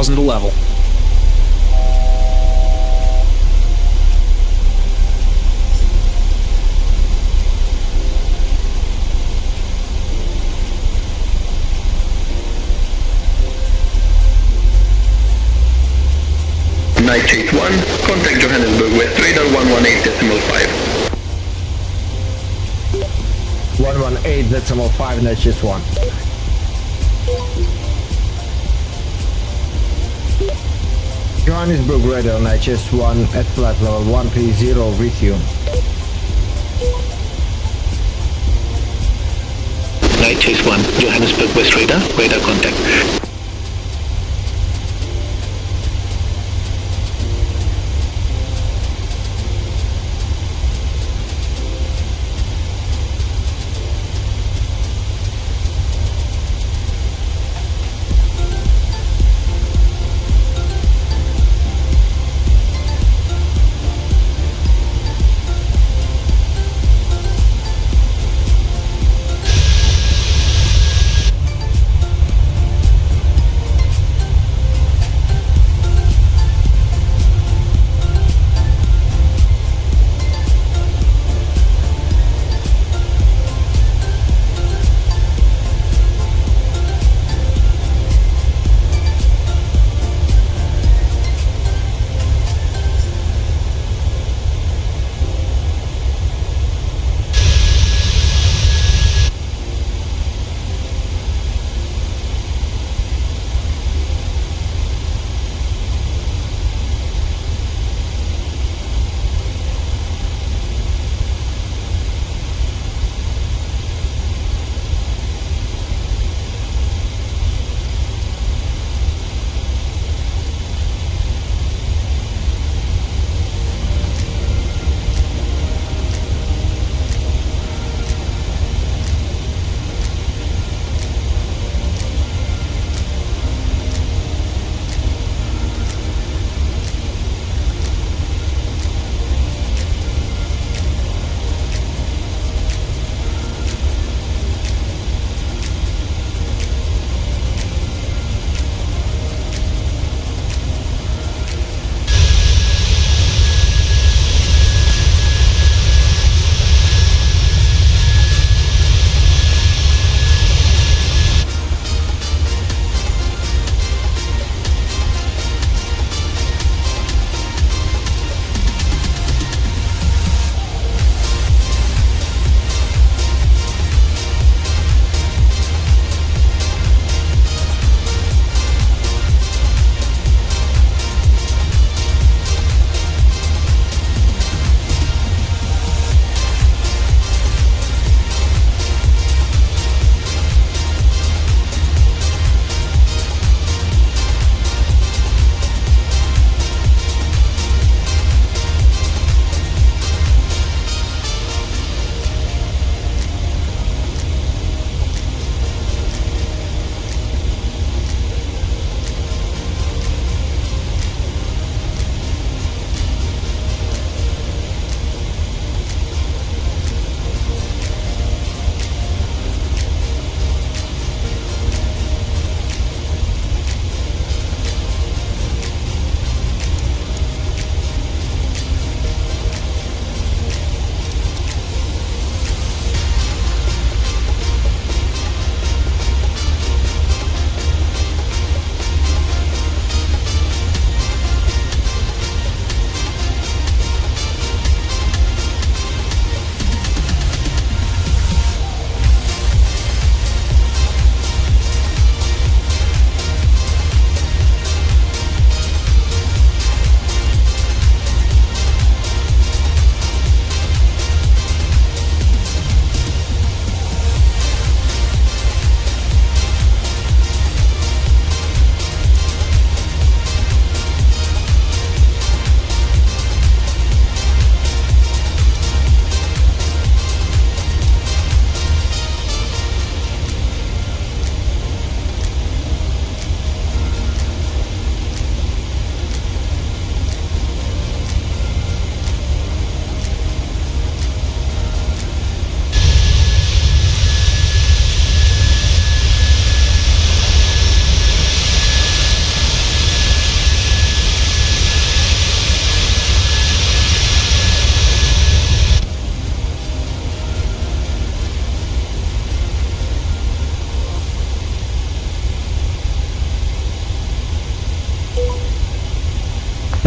To level. Night Chase 1, contact Johannesburg West radar 118.5. 118.5, Night Chase 1. Johannesburg radar, Night Chase 1 at flight level 130 with you. Night Chase 1, Johannesburg West radar contact.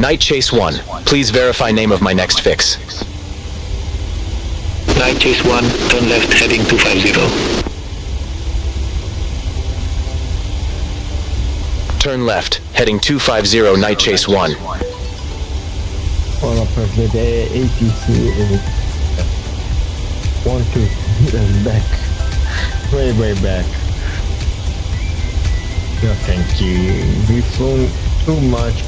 Night Chase 1, please verify name of my next fix. Night Chase 1, turn left heading 250. Turn left, heading 250 Night Chase 1. Well, apparently the ATC is want to back, way back. No, thank you. We've flown too much.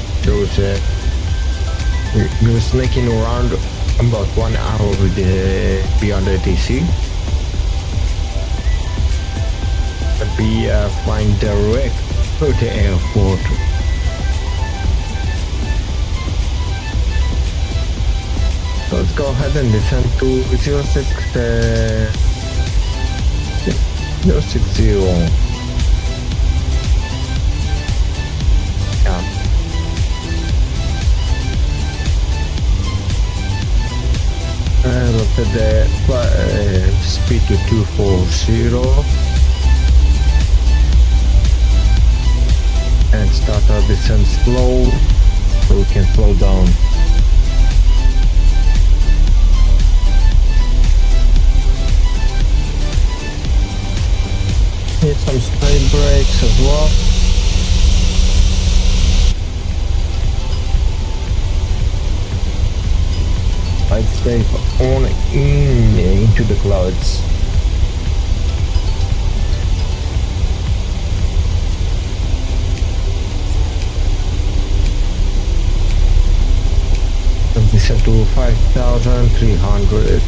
We were snaking around about 1 hour with the BeyondATC. But we are flying direct to the airport. So let's go ahead and descend to 060. Yeah. Look at the speed to 240 and start our descent slow so we can slow down. Hit some straight brakes as well. I'd stay on into the clouds. And descend to 5,300.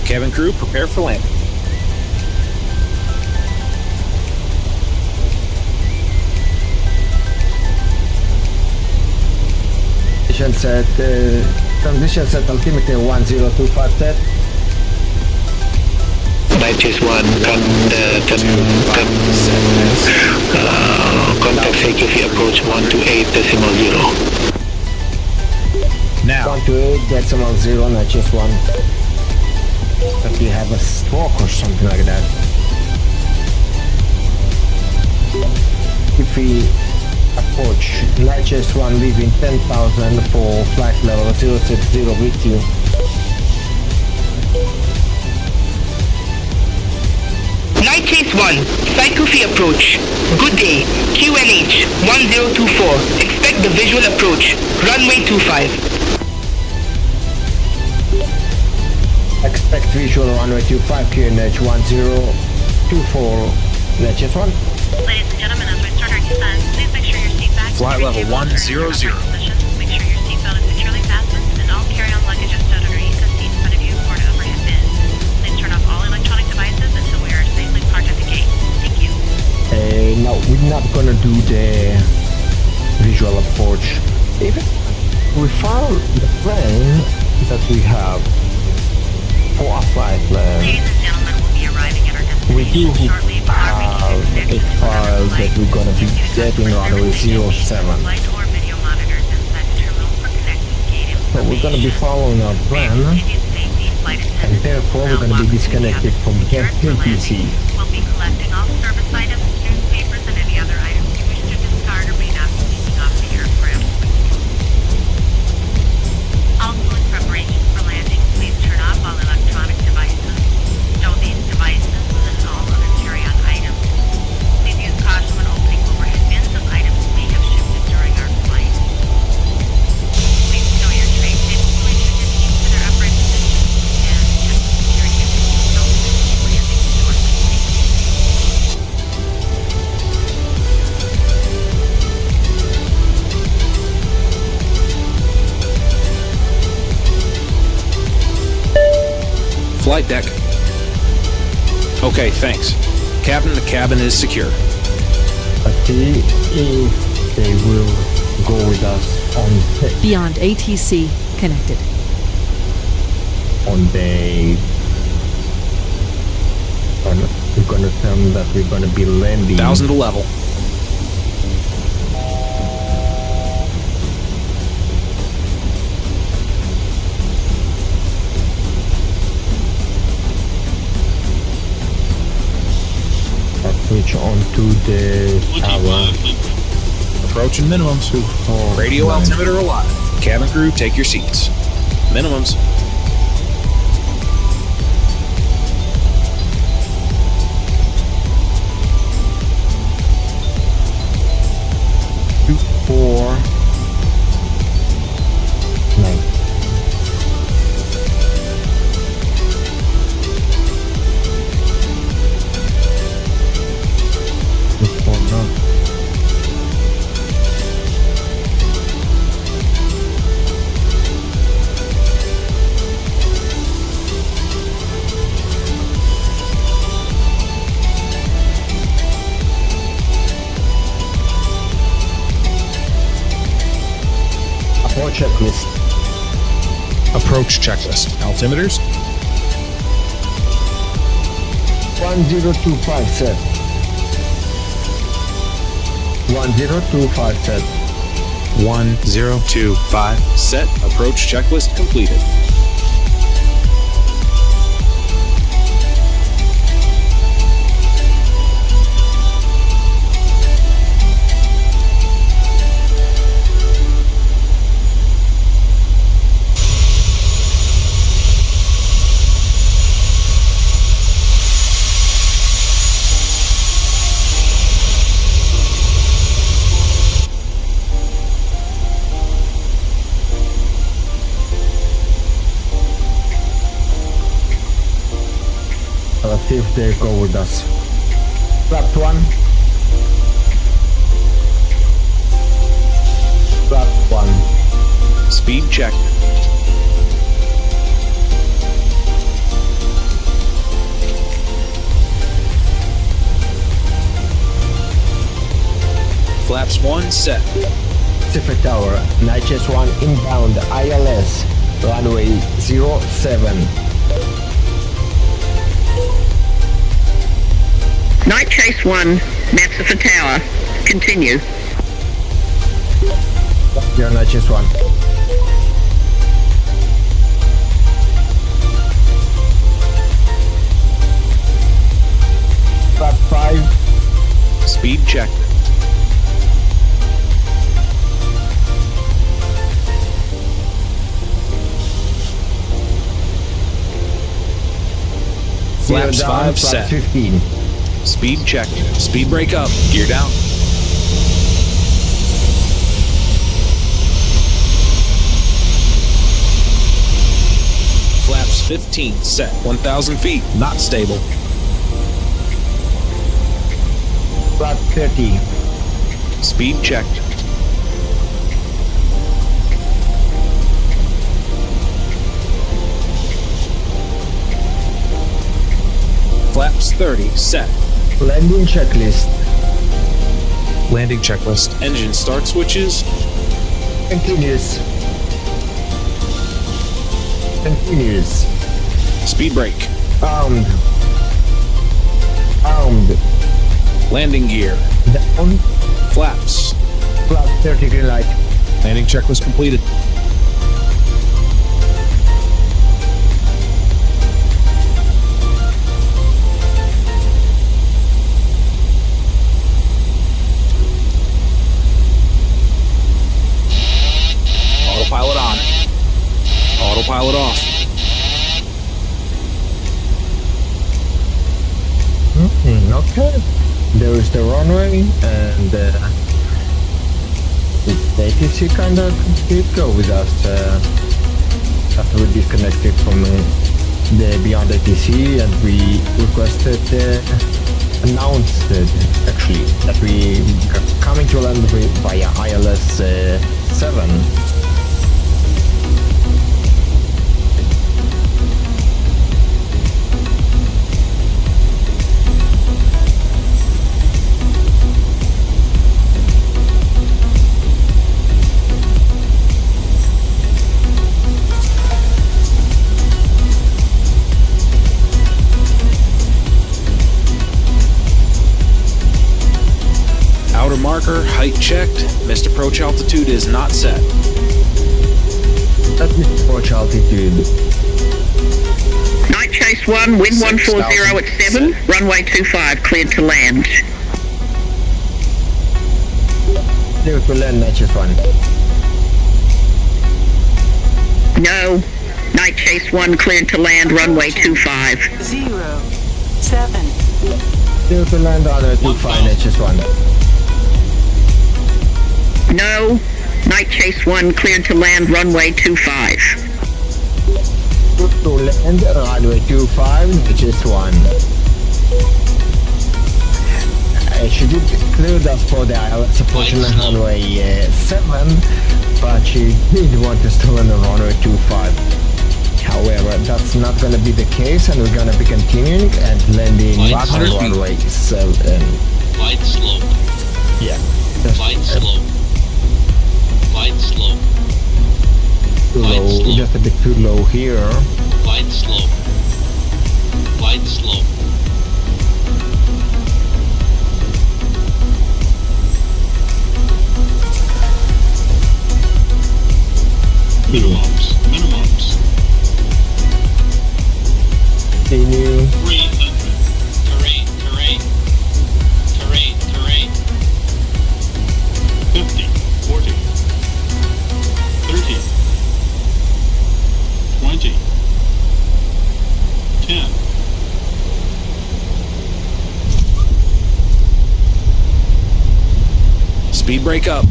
Cabin crew, prepare for landing. Transition set altimeter 1025 set. Night Chase 1, contact CQV approach 128.0. Now 128.0, Night Chase 1. But we have a stroke or something like that. If we approach Night Chase 1 leaving 10,000 for flight level 060 with you. Night Chase 1, Psychofi approach. Good day, QNH 1024. Expect the visual approach. Runway 25. Expect visual runway 25, QNH 1024. Night Chase 1. Ladies and gentlemen, as we start our descent, please make sure your seat back. Flight level 100. Make sure your seatbelt is securely fastened and all carry-on luggage is stowed underneath the seat in front of you or to overhead bins. Please turn off all electronic devices until we are safely parked at the gate. Thank you. No, we're not gonna do the visual approach. Even we found the plane that we have for our flight plan. Ladies and gentlemen, we'll be arriving at our destination We do shortly. have a file that we're gonna be getting runway 07. Light or video monitors inside the terminal for connecting gate So we're gonna be following our plan, and therefore we're gonna be disconnected from the FDMS. We'll be collecting all service items, newspapers, and any other items you wish to discard or may not be taking off the aircraft. Also, in preparation for landing, please turn off all electronic devices. Stow these devices and all other carry-on items. Please use caution when opening overhead bins as items may have shifted during our flight. Please stow your tray tables so each of your team to their upright position and check the security of your seatbelt before landing shortly. flight deck. Okay, thanks. Captain, the cabin is secure. Let's see if they will go with us on BeyondATC connected. on the. We're gonna tell them that we're gonna be landing. 1,000 to level. approach onto the tower. Approaching minimums. Radio altimeter alive. Cabin crew, take your seats. Minimums. Checklist. Approach checklist. Altimeters. 1025 set. 1025 set. 1025 set. Approach checklist completed. Let's see if they go with us. Flaps 1. Flaps 1. Speed check. Flaps 1 set. Pacific Tower, Night Chase 1 inbound ILS, runway 07. Night Chase 1, Matsapha Tower. Continue. You're Night Chase 1. Flap 5. Speed check. Flaps 5 set. 15. Speed check. Speed brake up. Gear down. Flaps 15 set. 1,000 feet. Not stable. Flap 30. Speed checked. Flaps 30 set. Landing checklist. Landing checklist. Engine start switches. Continuous. Continuous. Speed brake. Armed. Armed. Landing gear. Down. Flaps. Flap 30 green light. Landing checklist completed. Autopilot on. Autopilot off. Okay. There is the runway and the ATC kind of did go with us after we disconnected from the BeyondATC, and we requested announced actually that we are coming to land via ILS 7. Outer marker, height checked. Missed approach altitude is not set. That's missed approach altitude. Night Chase 1, wind 140 at 7, runway 25, cleared to land. Clear to land, Chase 1. No. Night Chase 1 cleared to land runway 25. 0, 7. Clear to land runway 25, Chase 1. No. Night Chase 1 cleared to land runway 25. Clear to land runway 25, Chase 1. She did clear us for the ILS approach on runway 7, but she did want us to land on runway 25. However, that's not going to be the case, and we're going to be continuing and landing on runway 7. Glide slope. Yeah. Glide slope. Glide slope. Too low, just a bit too low here. Glide slope. Glide slope. Minimums. Continue. 300. Terrain. 50, 40, 30, 20, 10. Speed brake up.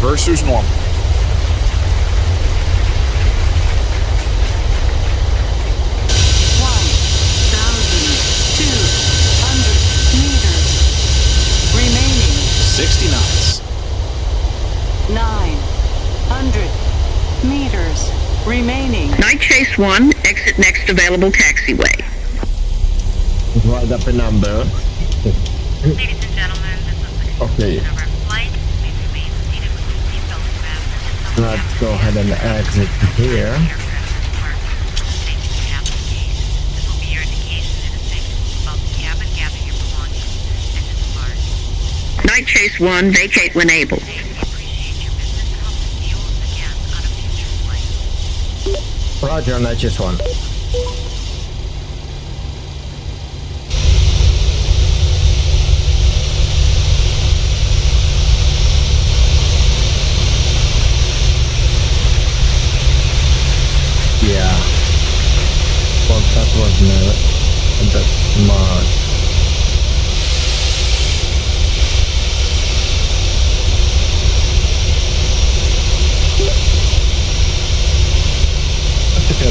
Reversers normal. 60 knots. 900 meters remaining. Night Chase 1, exit next available taxiway. Write up a number. Ladies and gentlemen, this is the Okay. conclusion of our flight. Please remain seated with your seatbelts fastened until Let's go ahead and exit here. This will be your indication that it's safe to move out the cabin, gather your belongings, and depart. Night Chase 1, vacate when able. Roger, Night Chase 1. Yeah. Well, that was not that smart.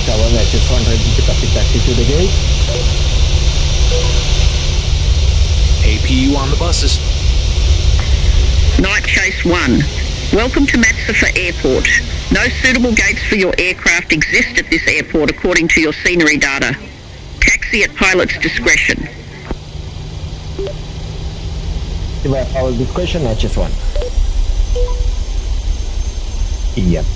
Tower Matches 100 to copy taxi to the gate. APU on the buses. Night Chase 1, welcome to Matsapha Airport. No suitable gates for your aircraft exist at this airport according to your scenery data. Taxi at pilot's discretion. By our discretion, Night Chase 1. Yep.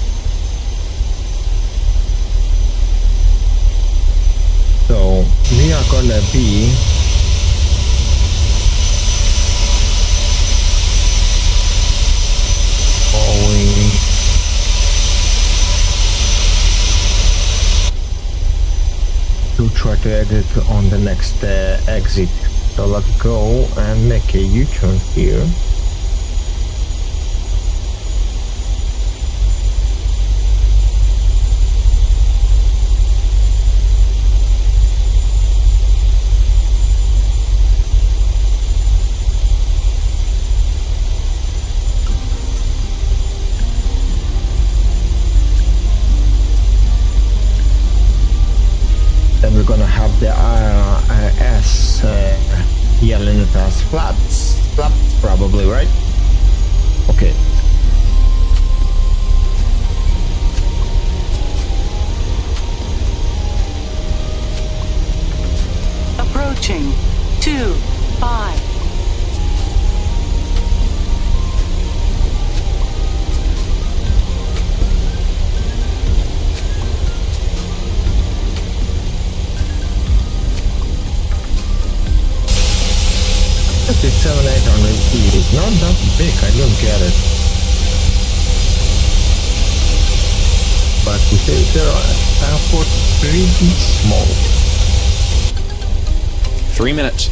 So we are gonna be going to try to exit on the next exit. So let's go and make a U-turn here. Then we're gonna have the IRS yelling at us. Flaps probably, right? Okay. Approaching 25. This 7,800 feet is not that big, I don't get it. But we say the airport pretty small. 3 minutes.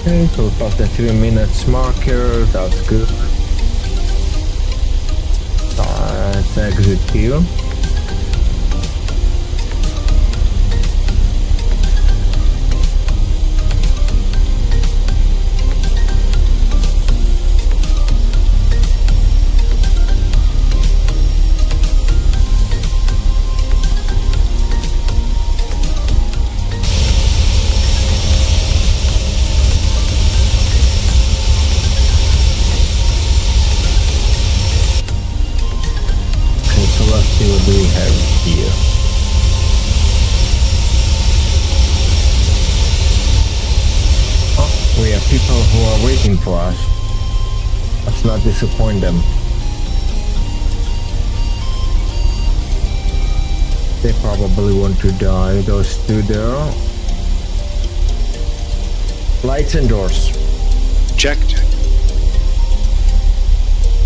Okay, so we passed the 3 minutes marker, that's good. Let's exit here. What do we have here? Oh, we have people who are waiting for us. Let's not disappoint them. They probably want to die, those two there. Lights and doors. Checked.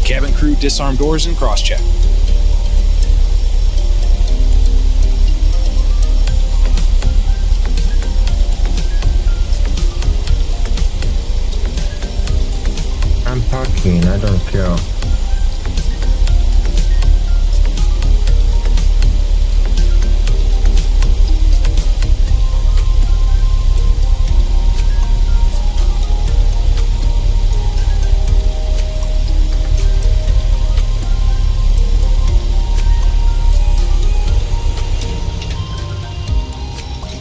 Cabin crew disarm doors and cross-check. I'm parking, I don't care.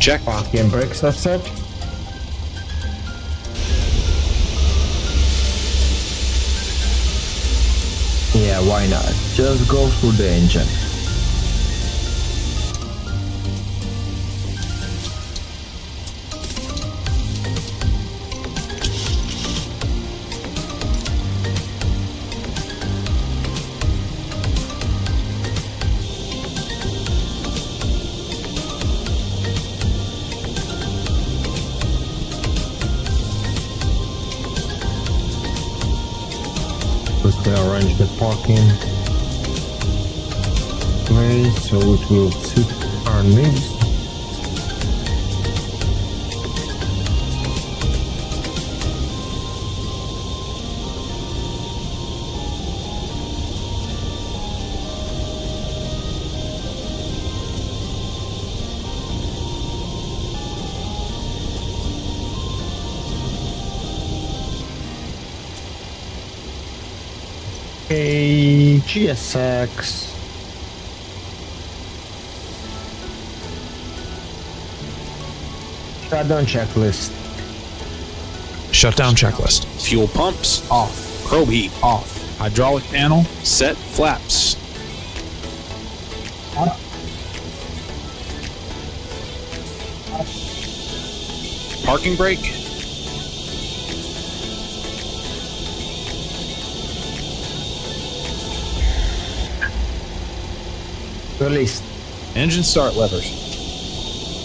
Check. Parking brakes are set. Yeah, why not? Just go through the engine. They arrange the parking place so it will suit our needs. Okay, GSX. Shutdown checklist. Shutdown checklist. Fuel pumps off. Probe heat off. Hydraulic panel set. Flaps. Parking brake. Released. Engine start levers.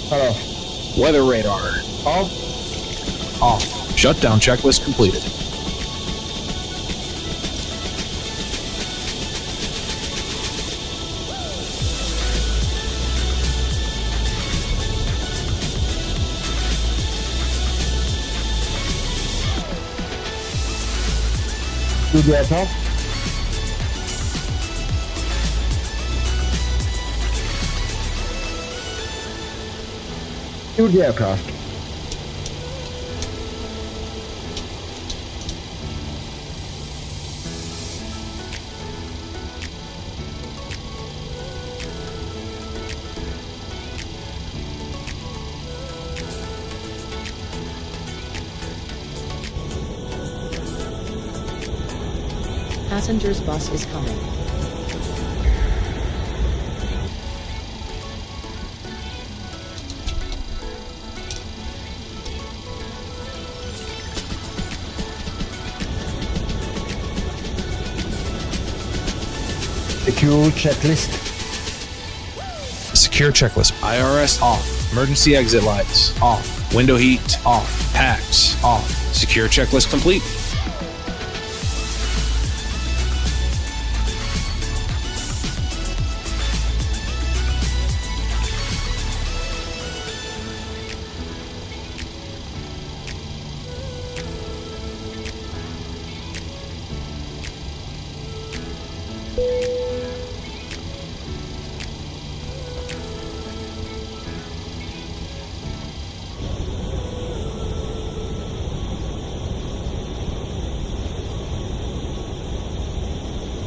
Cut off. Weather radar off. Off. Shutdown checklist completed. Do the attack. To the aircraft. Passengers bus is coming. Secure checklist. Secure checklist. IRS off. Emergency exit lights off. Window heat off. Packs off. Secure checklist complete.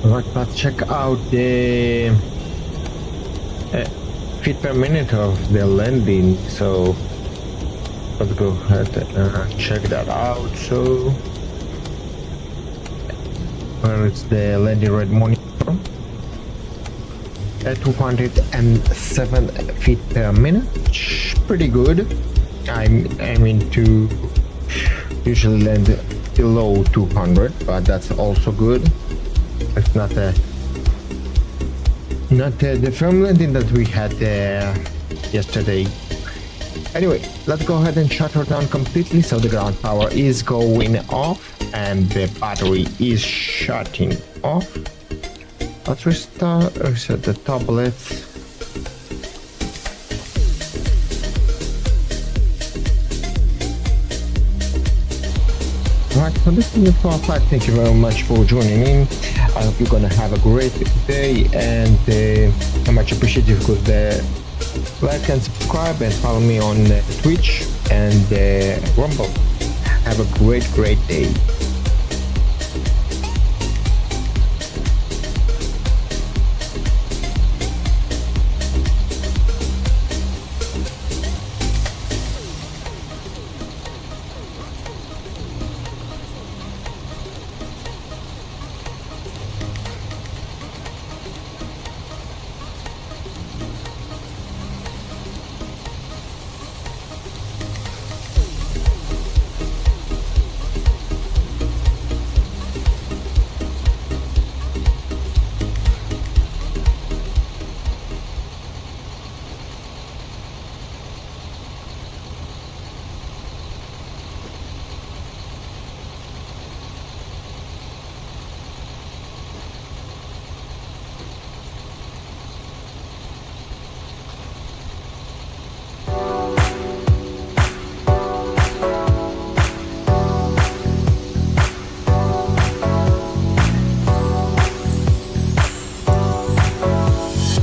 Right, let's check out the feet per minute of the landing. So let's go ahead and check that out. So where is the landing rate monitor? At 207 feet per minute. Pretty good. I'm aiming to usually land below 200, but that's also good. It's not the firm landing that we had yesterday. Anyway, let's go ahead and shut her down completely. So the ground power is going off and the battery is shutting off. Let's reset the tablets. Right, so this is our flight. Thank you very much for joining in. I hope you're gonna have a great day, and I much appreciate if you could like and subscribe and follow me on Twitch and Rumble. Have a great day.